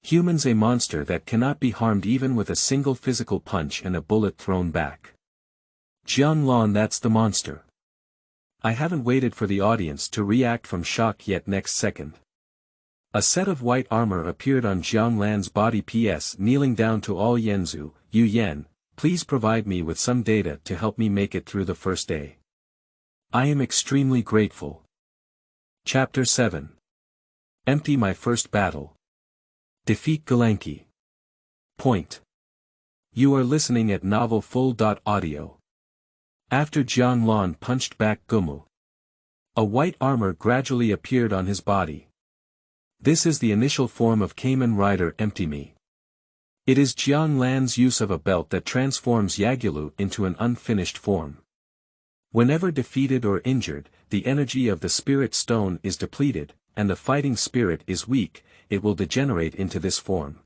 [SPEAKER 1] Humans, a monster that cannot be harmed even with a single physical punch and a bullet thrown back. Jiang Lan, that's the monster. I haven't waited for the audience to react from shock yet. Next second, a set of white armor appeared on Jiang Lan's body. PS kneeling down to all Yenzu, Yu Yen, please provide me with some data to help me make it through the first day. I am extremely grateful. Chapter 7. Empty my first battle. Defeat Gulangki. Point. You are listening at Novel Full.audio. After Jiang Lan punched back Gumu, a white armor gradually appeared on his body. This is the initial form of Kamen Rider Empty Me. It is Jiang Lan's use of a belt that transforms Yagulu into an unfinished form. Whenever defeated or injured, the energy of the spirit stone is depleted, and the fighting spirit is weak, it will degenerate into this form.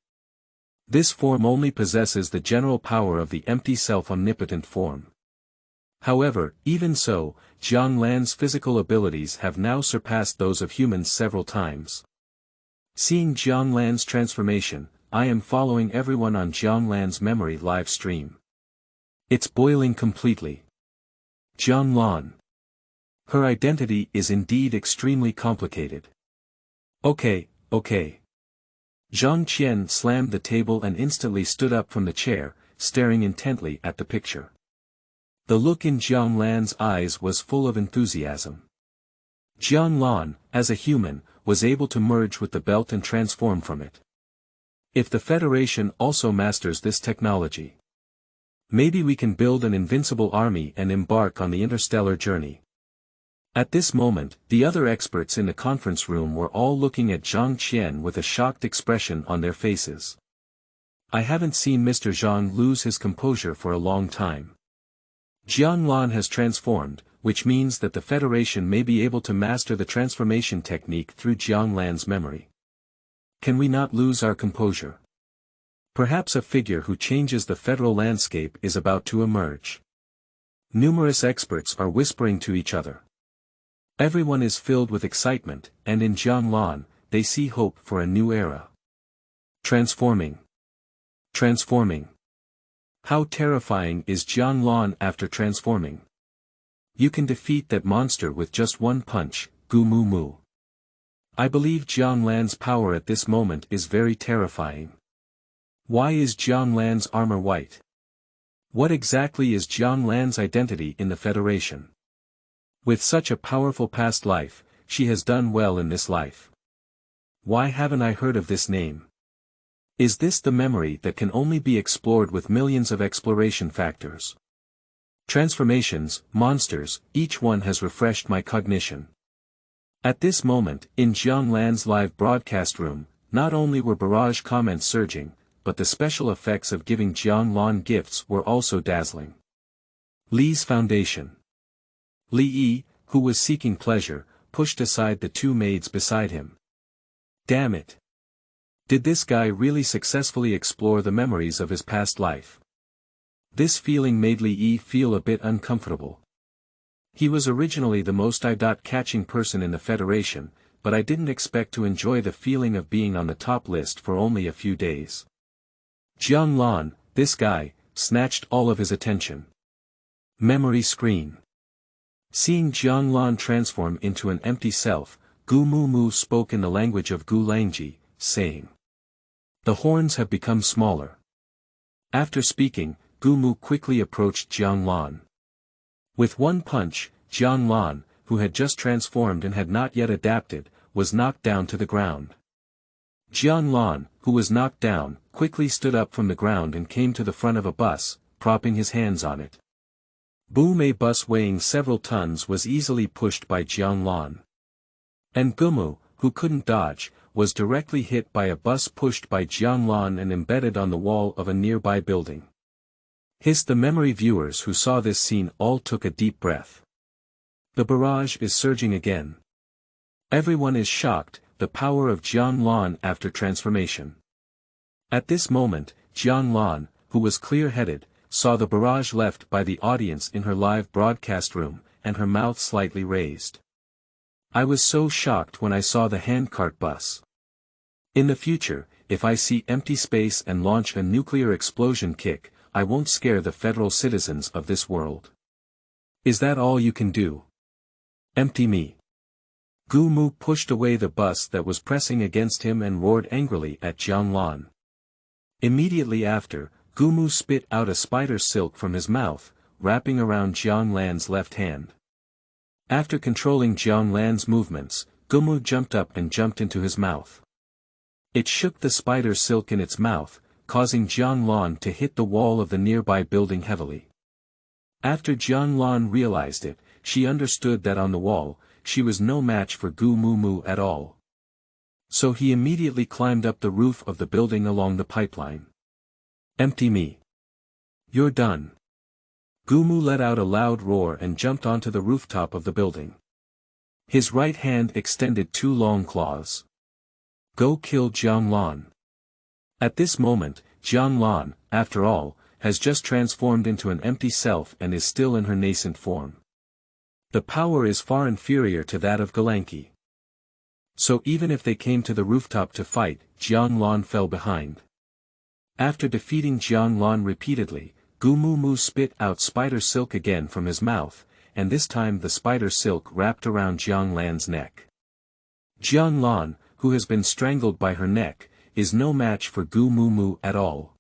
[SPEAKER 1] This form only possesses the general power of the empty self-omnipotent form. However, even so, Jiang Lan's physical abilities have now surpassed those of humans several times. Seeing Jiang Lan's transformation, I am following everyone on Jiang Lan's memory live stream. It's boiling completely. Jiang Lan. Her identity is indeed extremely complicated. Okay. Zhang Qian slammed the table and instantly stood up from the chair, staring intently at the picture. The look in Jiang Lan's eyes was full of enthusiasm. Jiang Lan, as a human, was able to merge with the belt and transform from it. If the Federation also masters this technology, maybe we can build an invincible army and embark on the interstellar journey. At this moment, the other experts in the conference room were all looking at Zhang Qian with a shocked expression on their faces. I haven't seen Mr. Zhang lose his composure for a long time. Jiang Lan has transformed, which means that the Federation may be able to master the transformation technique through Jiang Lan's memory. Can we not lose our composure? Perhaps a figure who changes the federal landscape is about to emerge. Numerous experts are whispering to each other. Everyone is filled with excitement, and in Jiang Lan, they see hope for a new era. Transforming. How terrifying is Jiang Lan after transforming? You can defeat that monster with just one punch, Gu Mu Mu. I believe Jiang Lan's power at this moment is very terrifying. Why is Jiang Lan's armor white? What exactly is Jiang Lan's identity in the Federation? With such a powerful past life, she has done well in this life. Why haven't I heard of this name? Is this the memory that can only be explored with millions of exploration factors? Transformations, monsters, each one has refreshed my cognition. At this moment, in Jiang Lan's live broadcast room, not only were barrage comments surging, but the special effects of giving Jiang Lan gifts were also dazzling. Li's foundation. Li Yi, who was seeking pleasure, pushed aside the two maids beside him. Damn it! Did this guy really successfully explore the memories of his past life? This feeling made Li Yi feel a bit uncomfortable. He was originally the most eye-catching person in the Federation, but I didn't expect to enjoy the feeling of being on the top list for only a few days. Jiang Lan, this guy, snatched all of his attention. Memory screen. Seeing Jiang Lan transform into an empty self, Gu Mu Mu spoke in the language of Gulangki, saying, "The horns have become smaller." After speaking, Gu Mu quickly approached Jiang Lan. With one punch, Jiang Lan, who had just transformed and had not yet adapted, was knocked down to the ground. Jiang Lan, who was knocked down, quickly stood up from the ground and came to the front of a bus, propping his hands on it. Boom! A bus weighing several tons was easily pushed by Jiang Lan. And Gumu, who couldn't dodge, was directly hit by a bus pushed by Jiang Lan and embedded on the wall of a nearby building. The memory viewers who saw this scene all took a deep breath. The barrage is surging again. Everyone is shocked, the power of Jiang Lan after transformation. At this moment, Jiang Lan, who was clear-headed, saw the barrage left by the audience in her live broadcast room, and her mouth slightly raised. I was so shocked when I saw the handcart bus. In the future, if I see empty space and launch a nuclear explosion kick, I won't scare the federal citizens of this world. Is that all you can do? Empty me. Gu Mu pushed away the bus that was pressing against him and roared angrily at Jiang Lan. Immediately after, Gu Mu spit out a spider silk from his mouth, wrapping around Jiang Lan's left hand. After controlling Jiang Lan's movements, Gu Mu jumped up and jumped into his mouth. It shook the spider silk in its mouth, causing Jiang Lan to hit the wall of the nearby building heavily. After Jiang Lan realized it, she understood that on the wall, she was no match for Gu Mu Mu at all. So he immediately climbed up the roof of the building along the pipeline. Empty me. You're done. Gu Mu let out a loud roar and jumped onto the rooftop of the building. His right hand extended two long claws. Go kill Jiang Lan. At this moment, Jiang Lan, after all, has just transformed into an empty self and is still in her nascent form. The power is far inferior to that of Gulangki. So even if they came to the rooftop to fight, Jiang Lan fell behind. After defeating Jiang Lan repeatedly, Gu Mu Mu spit out spider silk again from his mouth, and this time the spider silk wrapped around Jiang Lan's neck. Jiang Lan, who has been strangled by her neck, is no match for Gu Mu Mu at all.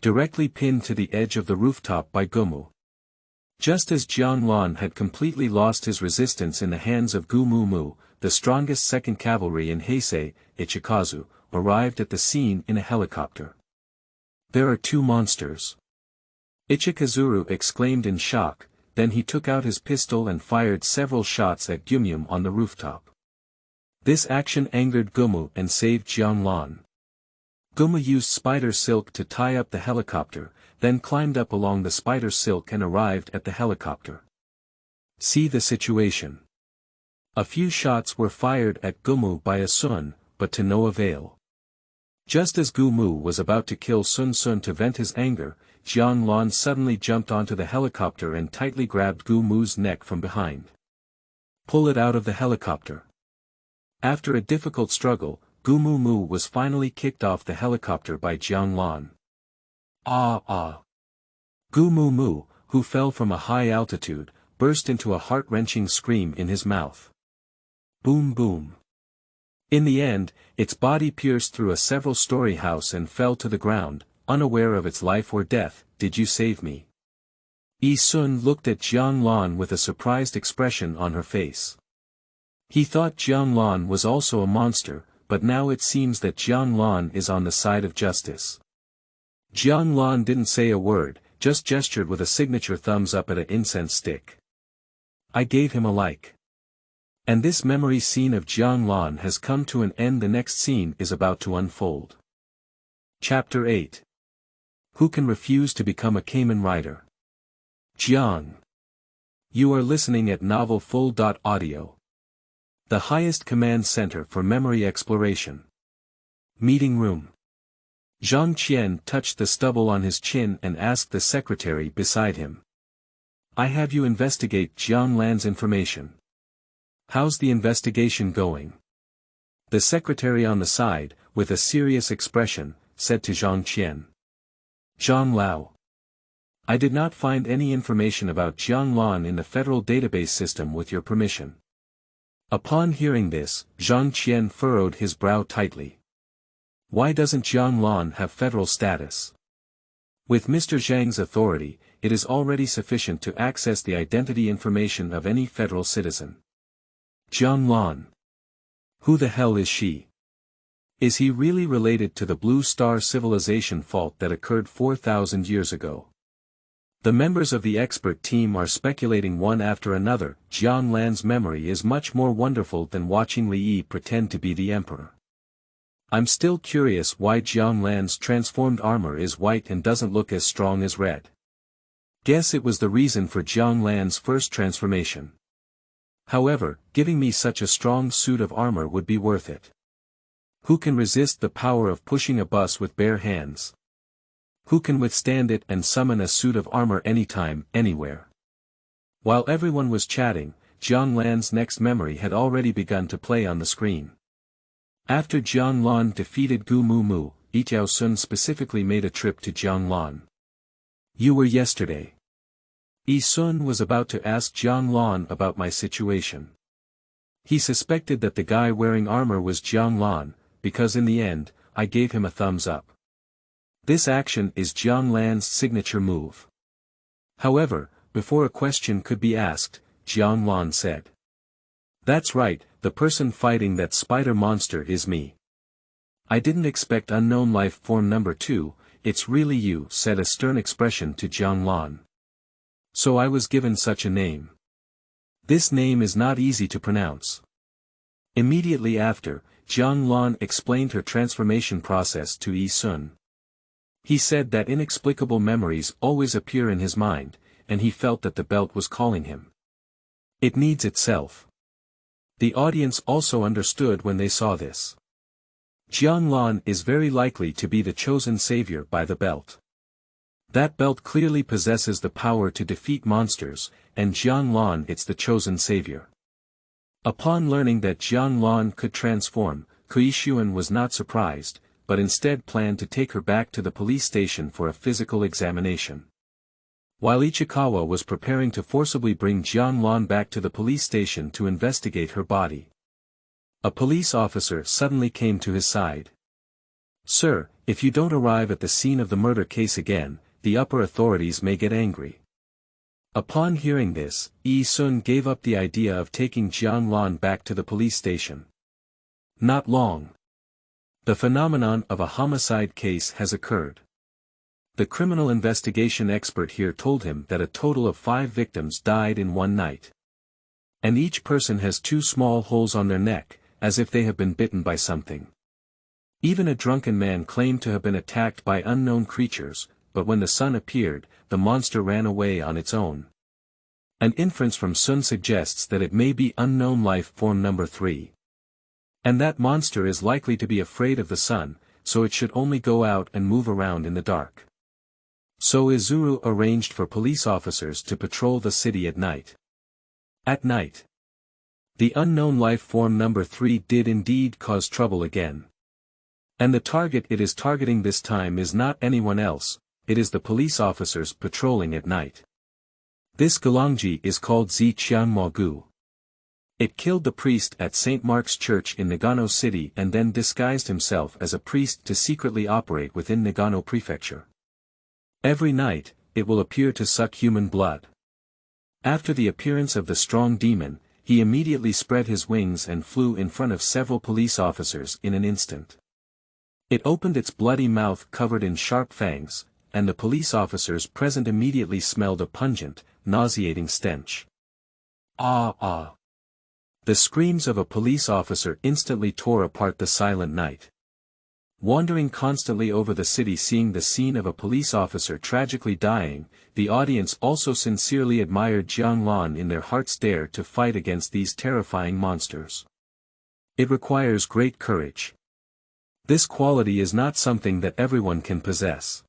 [SPEAKER 1] Directly pinned to the edge of the rooftop by Gumu. Just as Jiang Lan had completely lost his resistance in the hands of Gu Mu Mu, the strongest 2nd Cavalry in Heisei, Ichikazu, arrived at the scene in a helicopter. There are 2 monsters. Ichikazuru exclaimed in shock, then he took out his pistol and fired several shots at Gyumyum on the rooftop. This action angered Gumu and saved Jiang Lan. Gumu used spider silk to tie up the helicopter, then climbed up along the spider silk and arrived at the helicopter. See the situation. A few shots were fired at Gumu by a Sun, but to no avail. Just as Gumu was about to kill Sun Sun to vent his anger, Jiang Lan suddenly jumped onto the helicopter and tightly grabbed Gumu's neck from behind. Pull it out of the helicopter. After a difficult struggle, Gu Mu Mu was finally kicked off the helicopter by Jiang Lan. Gu Mu Mu, who fell from a high altitude, burst into a heart-wrenching scream in his mouth. Boom boom. In the end, its body pierced through a several-story house and fell to the ground, unaware of its life or death. Did you save me? Yi Sun looked at Jiang Lan with a surprised expression on her face. He thought Jiang Lan was also a monster, but now it seems that Jiang Lan is on the side of justice. Jiang Lan didn't say a word, just gestured with a signature thumbs up at an incense stick. I gave him a like. And this memory scene of Jiang Lan has come to an end. The next scene is about to unfold. Chapter 8. Who can refuse to become a Kamen Rider? Jiang. You are listening at Novel Full.audio. The highest command center for memory exploration. Meeting room. Zhang Qian touched the stubble on his chin and asked the secretary beside him. I have you investigate Jiang Lan's information. How's the investigation going? The secretary on the side, with a serious expression, said to Zhang Qian. Zhang Lao. I did not find any information about Jiang Lan in the federal database system with your permission. Upon hearing this, Zhang Qian furrowed his brow tightly. Why doesn't Jiang Lan have federal status? With Mr. Zhang's authority, it is already sufficient to access the identity information of any federal citizen. Jiang Lan. Who the hell is she? Is he really related to the Blue Star civilization fault that occurred 4,000 years ago? The members of the expert team are speculating one after another. Jiang Lan's memory is much more wonderful than watching Li Yi pretend to be the emperor. I'm still curious why Jiang Lan's transformed armor is white and doesn't look as strong as red. Guess it was the reason for Jiang Lan's first transformation. However, giving me such a strong suit of armor would be worth it. Who can resist the power of pushing a bus with bare hands? Who can withstand it and summon a suit of armor anytime, anywhere? While everyone was chatting, Jiang Lan's next memory had already begun to play on the screen. After Jiang Lan defeated Gu Mu Mu, Yijiao Sun specifically made a trip to Jiang Lan. You were yesterday. Yi Sun was about to ask Jiang Lan about my situation. He suspected that the guy wearing armor was Jiang Lan, because in the end, I gave him a thumbs up. This action is Jiang Lan's signature move. However, before a question could be asked, Jiang Lan said. That's right, the person fighting that spider monster is me. I didn't expect unknown life form number 2, it's really you, said a stern expression to Jiang Lan. So I was given such a name. This name is not easy to pronounce. Immediately after, Jiang Lan explained her transformation process to Yi Sun. He said that inexplicable memories always appear in his mind, and he felt that the belt was calling him. It needs itself. The audience also understood when they saw this. Jiang Lan is very likely to be the chosen savior by the belt. That belt clearly possesses the power to defeat monsters, and Jiang Lan it's the chosen savior. Upon learning that Jiang Lan could transform, Kuishuan was not surprised. but instead planned to take her back to the police station for a physical examination. While Ichikawa was preparing to forcibly bring Jiang Lan back to the police station to investigate her body, a police officer suddenly came to his side. "Sir, if you don't arrive at the scene of the murder case again, the upper authorities may get angry." Upon hearing this, Yi Sun gave up the idea of taking Jiang Lan back to the police station. Not long. The phenomenon of a homicide case has occurred. The criminal investigation expert here told him that a total of 5 victims died in one night. And each person has 2 small holes on their neck, as if they have been bitten by something. Even a drunken man claimed to have been attacked by unknown creatures, but when the sun appeared, the monster ran away on its own. An inference from Sun suggests that it may be unknown life form number 3. And that monster is likely to be afraid of the sun, so it should only go out and move around in the dark. So Izuru arranged for police officers to patrol the city at night. At night, the unknown life form number 3 did indeed cause trouble again. And the target it is targeting this time is not anyone else, it is the police officers patrolling at night. This Gulangki is called Ziqianmogu. It killed the priest at St. Mark's Church in Nagano City and then disguised himself as a priest to secretly operate within Nagano Prefecture. Every night, it will appear to suck human blood. After the appearance of the strong demon, he immediately spread his wings and flew in front of several police officers in an instant. It opened its bloody mouth covered in sharp fangs, and the police officers present immediately smelled a pungent, nauseating stench. Ah ah! The screams of a police officer instantly tore apart the silent night. Wandering constantly over the city seeing the scene of a police officer tragically dying, the audience also sincerely admired Jiang Lan in their heart's dare to fight against these terrifying monsters. It requires great courage. This quality is not something that everyone can possess.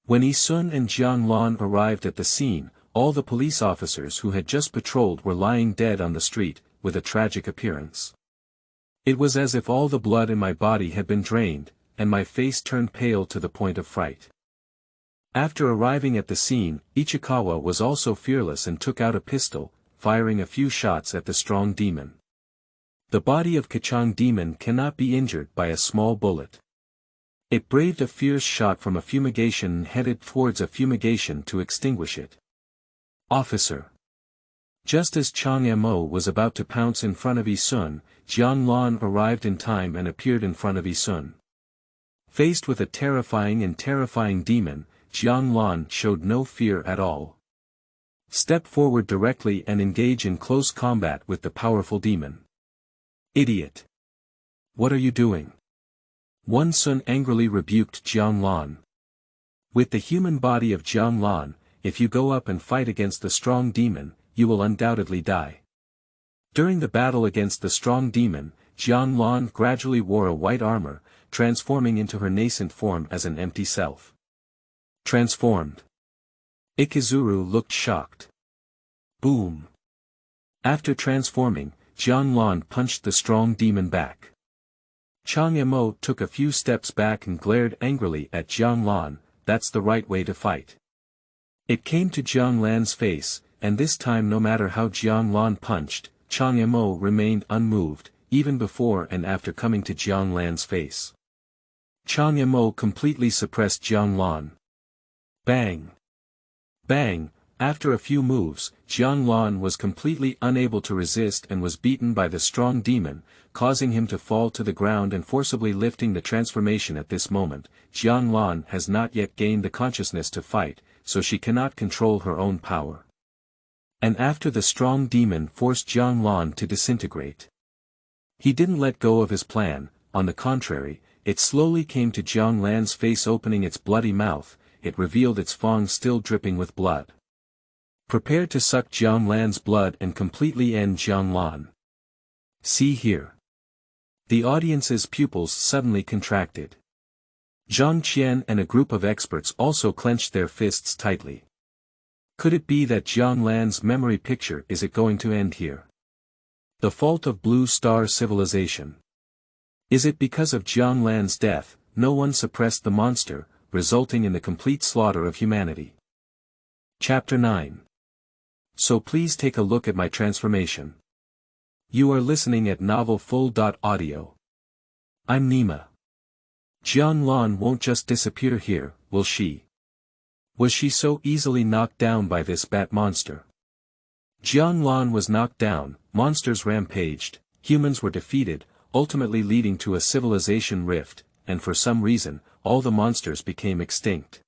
[SPEAKER 1] When Yi Sun and Jiang Lan arrived at the scene, all the police officers who had just patrolled were lying dead on the street, with a tragic appearance. It was as if all the blood in my body had been drained, and my face turned pale to the point of fright. After arriving at the scene, Ichikawa was also fearless and took out a pistol, firing a few shots at the strong demon. The body of Kachang demon cannot be injured by a small bullet. It braved a fierce shot from a fumigation and headed towards a fumigation to extinguish it. Officer. Just as Chang Mo was about to pounce in front of Yi Sun, Jiang Lan arrived in time and appeared in front of Yi Sun. Faced with a terrifying demon, Jiang Lan showed no fear at all. Step forward directly and engage in close combat with the powerful demon. Idiot! What are you doing? One Sun angrily rebuked Jiang Lan. With the human body of Jiang Lan, if you go up and fight against the strong demon, you will undoubtedly die. During the battle against the strong demon, Jiang Lan gradually wore a white armor, transforming into her nascent form as an empty self. Transformed. Ikizuru looked shocked. Boom. After transforming, Jiang Lan punched the strong demon back. Chang Mo took a few steps back and glared angrily at Jiang Lan. That's the right way to fight. It came to Jiang Lan's face, and this time no matter how Jiang Lan punched, Chang Mo remained unmoved, even before and after coming to Jiang Lan's face. Chang Mo completely suppressed Jiang Lan. Bang! Bang! After a few moves, Jiang Lan was completely unable to resist and was beaten by the strong demon, causing him to fall to the ground and forcibly lifting the transformation. At this moment, Jiang Lan has not yet gained the consciousness to fight, so she cannot control her own power. And after the strong demon forced Jiang Lan to disintegrate. He didn't let go of his plan, on the contrary, it slowly came to Jiang Lan's face opening its bloody mouth, it revealed its fangs still dripping with blood. Prepared to suck Jiang Lan's blood and completely end Jiang Lan. See here. The audience's pupils suddenly contracted. Zhang Qian and a group of experts also clenched their fists tightly. Could it be that Jiang Lan's memory picture is it going to end here? The fault of Blue Star Civilization. Is it because of Jiang Lan's death, no one suppressed the monster, resulting in the complete slaughter of humanity. Chapter 9. So please take a look at my transformation. You are listening at novelfull.audio. I'm Nema. Jiang Lan won't just disappear here, will she? Was she so easily knocked down by this bat monster? Jiang Lan was knocked down, monsters rampaged, humans were defeated, ultimately leading to a civilization rift, and for some reason, all the monsters became extinct.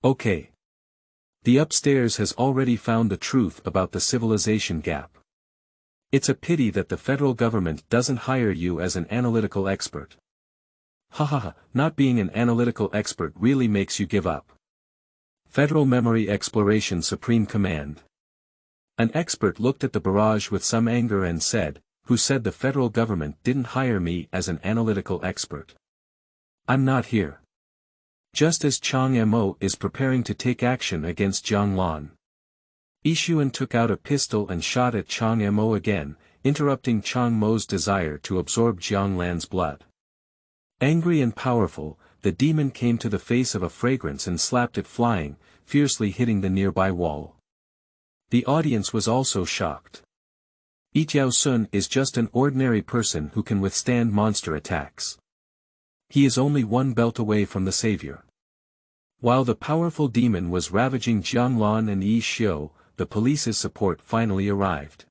[SPEAKER 1] Okay. The upstairs has already found the truth about the civilization gap. It's a pity that the federal government doesn't hire you as an analytical expert. Hahaha, not being an analytical expert really makes you give up. Federal Memory Exploration Supreme Command. An expert looked at the barrage with some anger and said, "Who said the federal government didn't hire me as an analytical expert? I'm not here." Just as Chang Mo is preparing to take action against Jiang Lan, Yixuan took out a pistol and shot at Chang Mo again, interrupting Chang Mo's desire to absorb Jiang Lan's blood. Angry and powerful, the demon came to the face of a fragrance and slapped it flying, fiercely hitting the nearby wall. The audience was also shocked. Yijiaosun is just an ordinary person who can withstand monster attacks. He is only one belt away from the savior. While the powerful demon was ravaging Jiang Lan and Yi Xiu, the police's support finally arrived.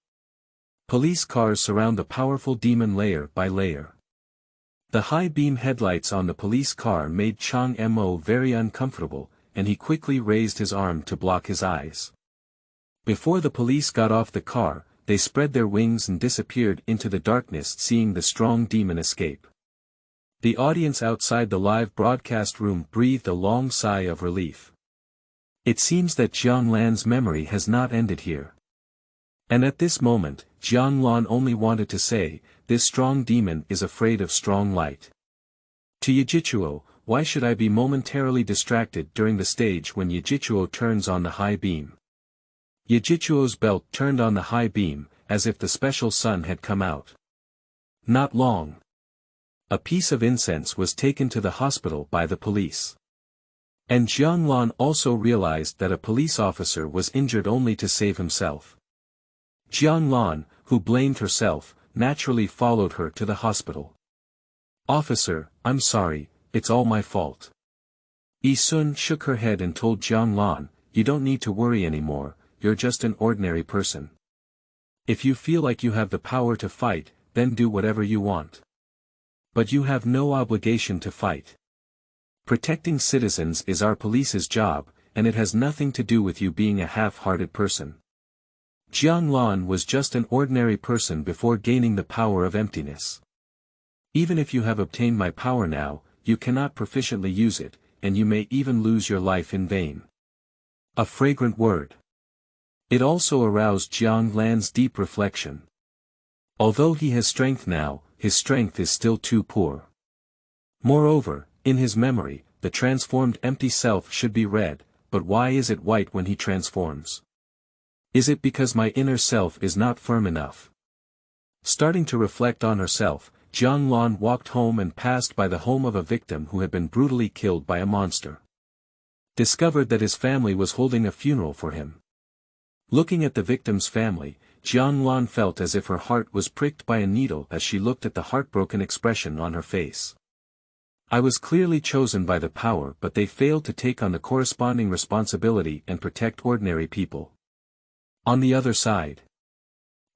[SPEAKER 1] Police cars surround the powerful demon layer by layer. The high-beam headlights on the police car made Chang Mo very uncomfortable, and he quickly raised his arm to block his eyes. Before the police got off the car, they spread their wings and disappeared into the darkness, seeing the strong demon escape. The audience outside the live broadcast room breathed a long sigh of relief. It seems that Jiang Lan's memory has not ended here. And at this moment, Jiang Lan only wanted to say, "This strong demon is afraid of strong light." To Yijichuo, "Why should I be momentarily distracted during the stage when Yijichuo turns on the high beam?" Yijichuo's belt turned on the high beam, as if the special sun had come out. Not long. A piece of incense was taken to the hospital by the police. And Jiang Lan also realized that a police officer was injured only to save himself. Jiang Lan, who blamed herself, naturally followed her to the hospital. "Officer, I'm sorry, it's all my fault." Yixuan shook her head and told Jiang Lan, "You don't need to worry anymore, you're just an ordinary person. If you feel like you have the power to fight, then do whatever you want. But you have no obligation to fight. Protecting citizens is our police's job, and it has nothing to do with you being a half-hearted person." Jiang Lan was just an ordinary person before gaining the power of emptiness. Even if you have obtained my power now, you cannot proficiently use it, and you may even lose your life in vain. A fragrant word. It also aroused Jiang Lan's deep reflection. Although he has strength now, his strength is still too poor. Moreover, in his memory, the transformed empty self should be red, but why is it white when he transforms? Is it because my inner self is not firm enough? Starting to reflect on herself, Jiang Lan walked home and passed by the home of a victim who had been brutally killed by a monster. Discovered that his family was holding a funeral for him. Looking at the victim's family, Jiang Lan felt as if her heart was pricked by a needle as she looked at the heartbroken expression on her face. I was clearly chosen by the power, but they failed to take on the corresponding responsibility and protect ordinary people. On the other side,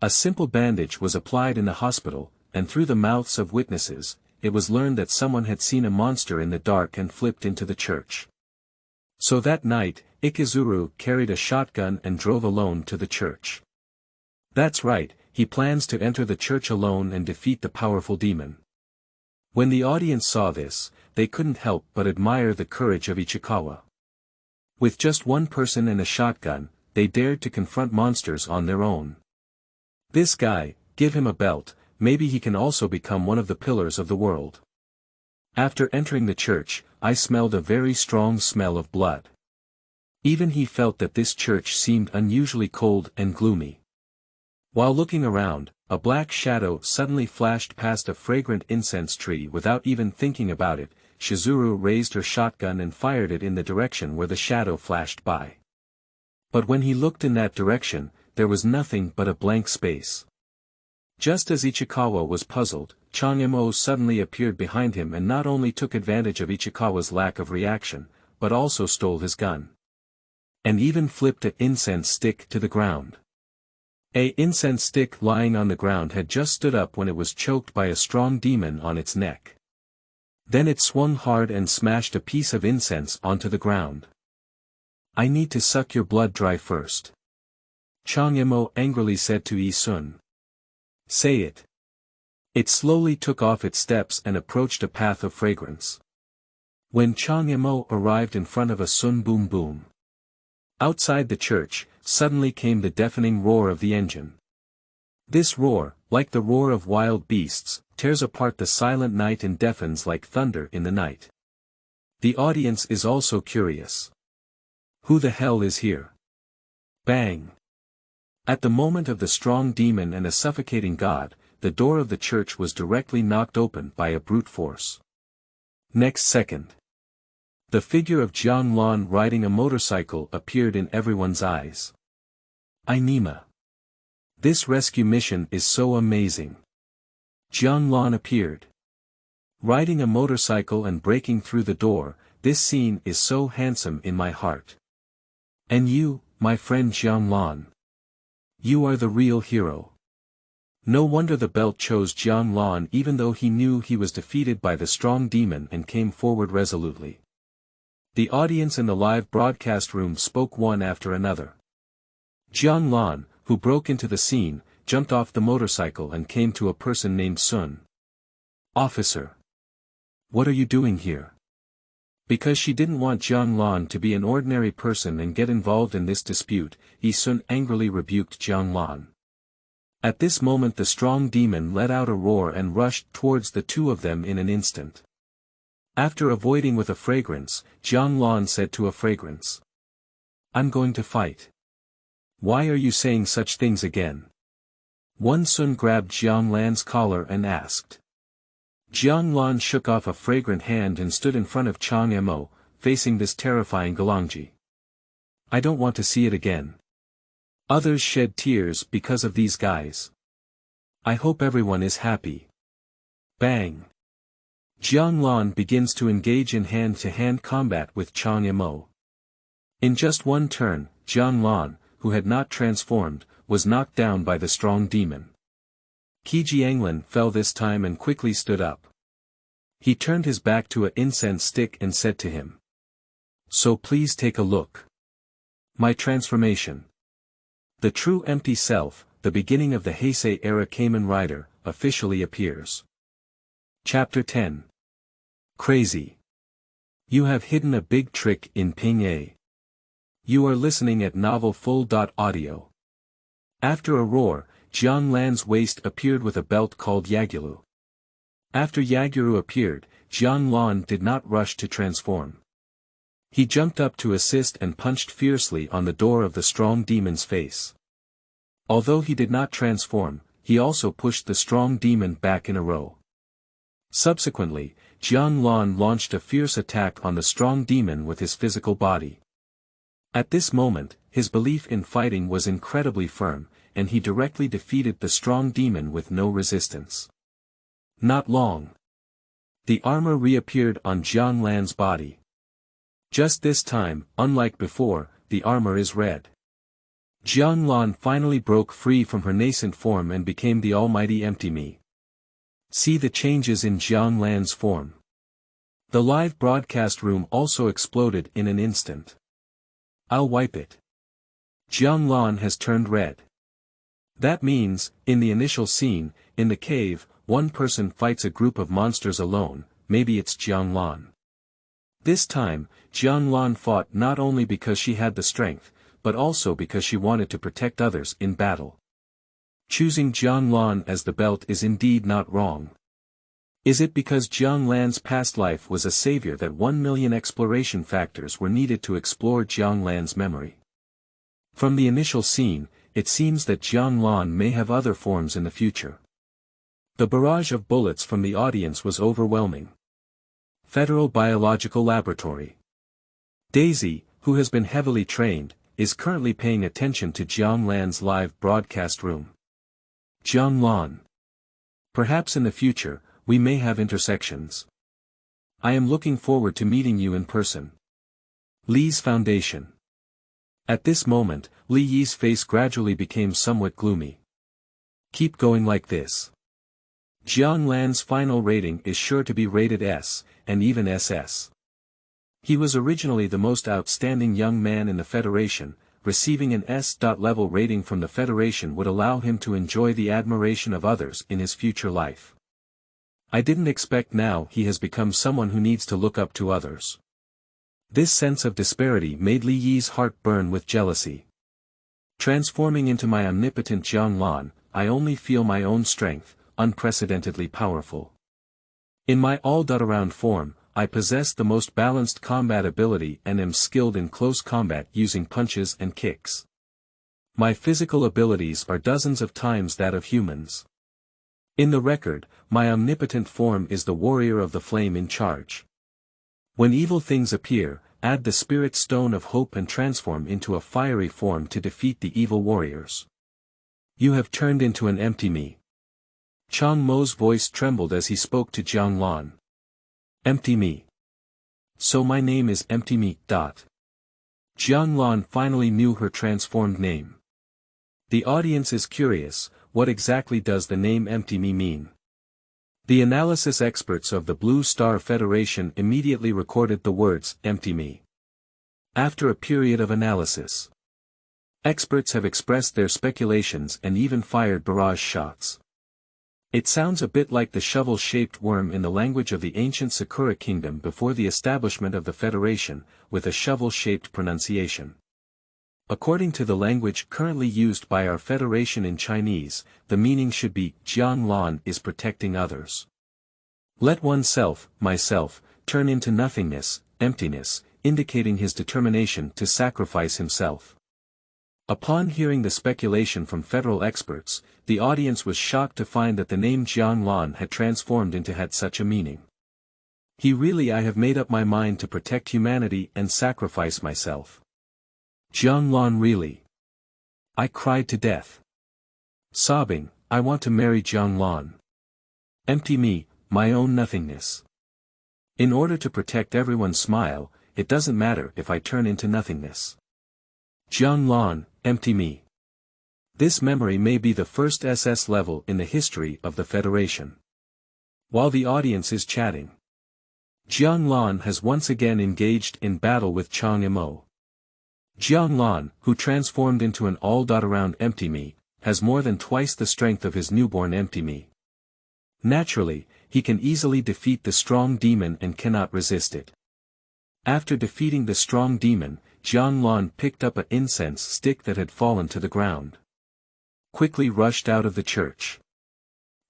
[SPEAKER 1] a simple bandage was applied in the hospital, and through the mouths of witnesses, it was learned that someone had seen a monster in the dark and flipped into the church. So that night, Ikizuru carried a shotgun and drove alone to the church. That's right, he plans to enter the church alone and defeat the powerful demon. When the audience saw this, they couldn't help but admire the courage of Ichikawa. With just one person and a shotgun, they dared to confront monsters on their own. This guy, give him a belt, maybe he can also become one of the pillars of the world. After entering the church, I smelled a very strong smell of blood. Even he felt that this church seemed unusually cold and gloomy. While looking around, a black shadow suddenly flashed past a fragrant incense tree. Without even thinking about it, Shizuru raised her shotgun and fired it in the direction where the shadow flashed by. But when he looked in that direction, there was nothing but a blank space. Just as Ichikawa was puzzled, Chanyamo suddenly appeared behind him and not only took advantage of Ichikawa's lack of reaction, but also stole his gun. And even flipped an incense stick to the ground. An incense stick lying on the ground had just stood up when it was choked by a strong demon on its neck. Then it swung hard and smashed a piece of incense onto the ground. "I need to suck your blood dry first," Chanyamo angrily said to Isun. "Say it." It slowly took off its steps and approached a path of fragrance. When Chanyamo arrived in front of a Sun Boom Boom. Outside the church, suddenly came the deafening roar of the engine. This roar, like the roar of wild beasts, tears apart the silent night and deafens like thunder in the night. The audience is also curious. Who the hell is here? Bang! At the moment of the strong demon and a suffocating god, the door of the church was directly knocked open by a brute force. Next second, the figure of Jiang Lan riding a motorcycle appeared in everyone's eyes. Nema. This rescue mission is so amazing. Jiang Lan appeared. Riding a motorcycle and breaking through the door, this scene is so handsome in my heart. And you, my friend Jiang Lan. You are the real hero. No wonder the belt chose Jiang Lan even though he knew he was defeated by the strong demon and came forward resolutely. The audience in the live broadcast room spoke one after another. Jiang Lan, who broke into the scene, jumped off the motorcycle and came to a person named Sun. "Officer. What are you doing here?" Because she didn't want Jiang Lan to be an ordinary person and get involved in this dispute, Sun angrily rebuked Jiang Lan. At this moment the strong demon let out a roar and rushed towards the two of them in an instant. After avoiding with a fragrance, Jiang Lan said to a fragrance. "I'm going to fight." "Why are you saying such things again?" One Sun grabbed Jiang Lan's collar and asked. Jiang Lan shook off a fragrant hand and stood in front of Chanyamo, facing this terrifying Gulangki. "I don't want to see it again." Others shed tears because of these guys. "I hope everyone is happy." Bang! Jiang Lan begins to engage in hand-to-hand combat with Chanyamo. In just one turn, Jiang Lan, who had not transformed, was knocked down by the strong demon. Jianglan fell this time and quickly stood up. He turned his back to an incense stick and said to him. "So please take a look. My transformation. The true empty self, the beginning of the Heisei era Kamen Rider, officially appears." Chapter 10. Crazy. You have hidden a big trick in Ping A. You are listening at Novel Full.audio. After a roar, Jiang Lan's waist appeared with a belt called Yaguru. After Yaguru appeared, Jiang Lan did not rush to transform. He jumped up to assist and punched fiercely on the door of the strong demon's face. Although he did not transform, he also pushed the strong demon back in a row. Subsequently, Jiang Lan launched a fierce attack on the strong demon with his physical body. At this moment, his belief in fighting was incredibly firm, and he directly defeated the strong demon with no resistance. Not long. The armor reappeared on Jiang Lan's body. Just this time, unlike before, the armor is red. Jiang Lan finally broke free from her nascent form and became the almighty empty me. See the changes in Jiang Lan's form. The live broadcast room also exploded in an instant. I'll wipe it. Jiang Lan has turned red. That means, in the initial scene, in the cave, one person fights a group of monsters alone, maybe it's Jiang Lan. This time, Jiang Lan fought not only because she had the strength, but also because she wanted to protect others in battle. Choosing Jiang Lan as the belt is indeed not wrong. Is it because Jiang Lan's past life was a savior that 1 million exploration factors were needed to explore Jiang Lan's memory? From the initial scene, it seems that Jiang Lan may have other forms in the future. The barrage of bullets from the audience was overwhelming. Federal Biological Laboratory. Daisy, who has been heavily trained, is currently paying attention to Jiang Lan's live broadcast room. Jiang Lan. Perhaps in the future, we may have intersections. I am looking forward to meeting you in person. Li's Foundation. At this moment, Li Yi's face gradually became somewhat gloomy. Keep going like this. Jiang Lan's final rating is sure to be rated S, and even SS. He was originally the most outstanding young man in the Federation. Receiving an S.level rating from the Federation would allow him to enjoy the admiration of others in his future life. I didn't expect now he has become someone who needs to look up to others. This sense of disparity made Li Yi's heart burn with jealousy. Transforming into my omnipotent Jiang Lan, I only feel my own strength, unprecedentedly powerful. In my all-around form, I possess the most balanced combat ability and am skilled in close combat using punches and kicks. My physical abilities are dozens of times that of humans. In the record, my omnipotent form is the warrior of the flame in charge. When evil things appear, add the spirit stone of hope and transform into a fiery form to defeat the evil warriors. You have turned into an empty me. Chang Mo's voice trembled as he spoke to Jiang Lan. Empty me. So my name is Empty Me. Jiang Lan finally knew her transformed name. The audience is curious, what exactly does the name Empty Me mean? The analysis experts of the Blue Star Federation immediately recorded the words, Empty Me. After a period of analysis, experts have expressed their speculations and even fired barrage shots. It sounds a bit like the shovel-shaped worm in the language of the ancient Sakura kingdom before the establishment of the Federation, with a shovel-shaped pronunciation. According to the language currently used by our Federation in Chinese, the meaning should be, Jiang Lan is protecting others. Let oneself, myself, turn into nothingness, emptiness, indicating his determination to sacrifice himself. Upon hearing the speculation from federal experts, the audience was shocked to find that the name Jiang Lan had transformed into had such a meaning. I have made up my mind to protect humanity and sacrifice myself. Jiang Lan really. I cried to death. Sobbing, I want to marry Jiang Lan. Empty me, my own nothingness. In order to protect everyone's smile, it doesn't matter if I turn into nothingness. Jiang Lan, empty me. This memory may be the first SS level in the history of the Federation. While the audience is chatting, Jiang Lan has once again engaged in battle with Chang Mo. Jiang Lan, who transformed into an all-around empty me, has more than twice the strength of his newborn empty me. Naturally, he can easily defeat the strong demon and cannot resist it. After defeating the strong demon, Jiang Lan picked up an incense stick that had fallen to the ground. Quickly rushed out of the church.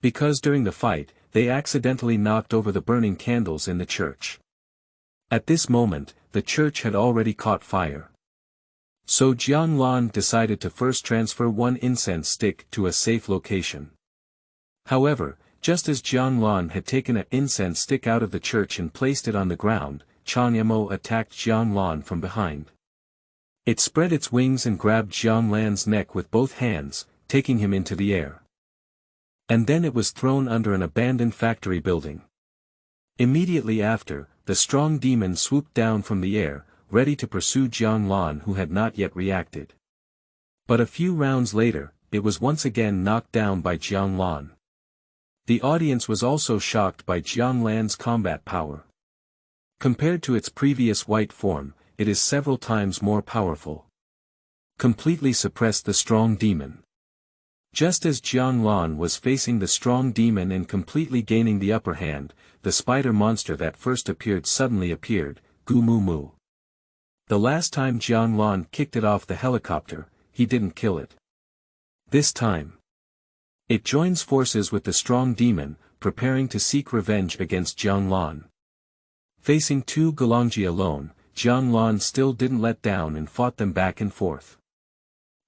[SPEAKER 1] Because during the fight, they accidentally knocked over the burning candles in the church. At this moment, the church had already caught fire. So Jiang Lan decided to first transfer one incense stick to a safe location. However, just as Jiang Lan had taken an incense stick out of the church and placed it on the ground, Chang Mo attacked Jiang Lan from behind. It spread its wings and grabbed Jiang Lan's neck with both hands, taking him into the air. And then it was thrown under an abandoned factory building. Immediately after, the strong demon swooped down from the air, ready to pursue Jiang Lan, who had not yet reacted. But a few rounds later, it was once again knocked down by Jiang Lan. The audience was also shocked by Jiang Lan's combat power. Compared to its previous white form, it is several times more powerful. Completely suppressed the strong demon. Just as Jiang Lan was facing the strong demon and completely gaining the upper hand, the spider monster that first appeared suddenly appeared, Gu Mu Mu. The last time Jiang Lan kicked it off the helicopter, he didn't kill it. This time, it joins forces with the strong demon, preparing to seek revenge against Jiang Lan. Facing two Gulangki alone, Jiang Lan still didn't let down and fought them back and forth.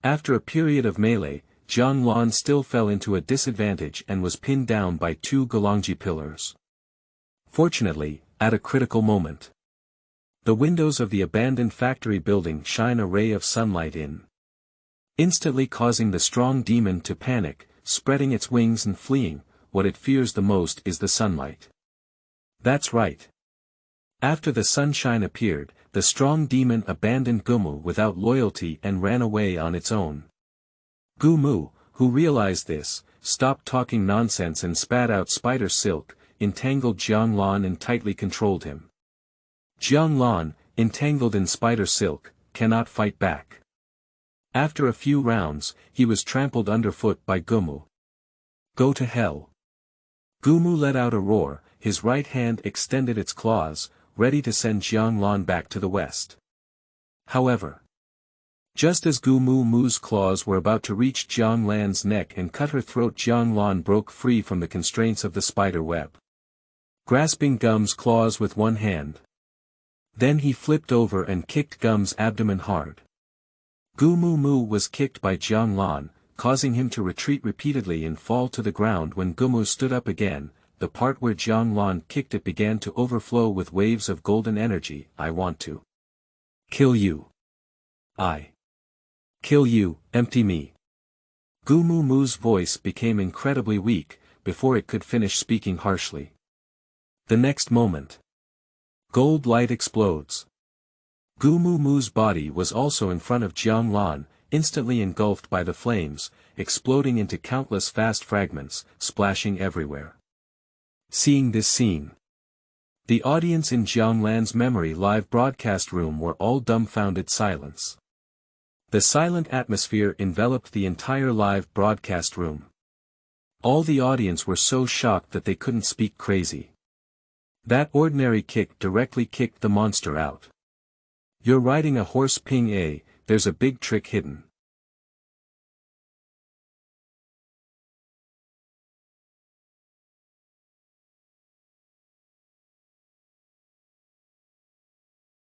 [SPEAKER 1] After a period of melee, Jiang Lan still fell into a disadvantage and was pinned down by two Gulangki pillars. Fortunately, at a critical moment. The windows of the abandoned factory building shine a ray of sunlight in, instantly causing the strong demon to panic, spreading its wings and fleeing. What it fears the most is the sunlight. That's right. After the sunshine appeared, the strong demon abandoned Gumu without loyalty and ran away on its own. Gumu, who realized this, stopped talking nonsense and spat out spider silk, entangled Jiang Lan and tightly controlled him. Jiang Lan, entangled in spider silk, cannot fight back. After a few rounds, he was trampled underfoot by Gumu. Go to hell. Gumu let out a roar, his right hand extended its claws, ready to send Jiang Lan back to the west. However, just as Gumu's claws were about to reach Jiang Lan's neck and cut her throat, Jiang Lan broke free from the constraints of the spider web. Grasping Gum's claws with one hand. Then he flipped over and kicked Gum's abdomen hard. Gumu was kicked by Jiang Lan, causing him to retreat repeatedly and fall to the ground. When Gumu stood up again, the part where Jiang Lan kicked it began to overflow with waves of golden energy. I want to kill you. I kill you, empty me. Gumu's voice became incredibly weak, before it could finish speaking harshly. The next moment, gold light explodes. Gumu's body was also in front of Jiang Lan, instantly engulfed by the flames, exploding into countless fast fragments, splashing everywhere. Seeing this scene, the audience in Jiang Lan's memory live broadcast room were all dumbfounded silence. The silent atmosphere enveloped the entire live broadcast room. All the audience were so shocked that they couldn't speak. Crazy. That ordinary kick directly kicked the monster out. You're riding a horse, Ping A, there's a big trick hidden.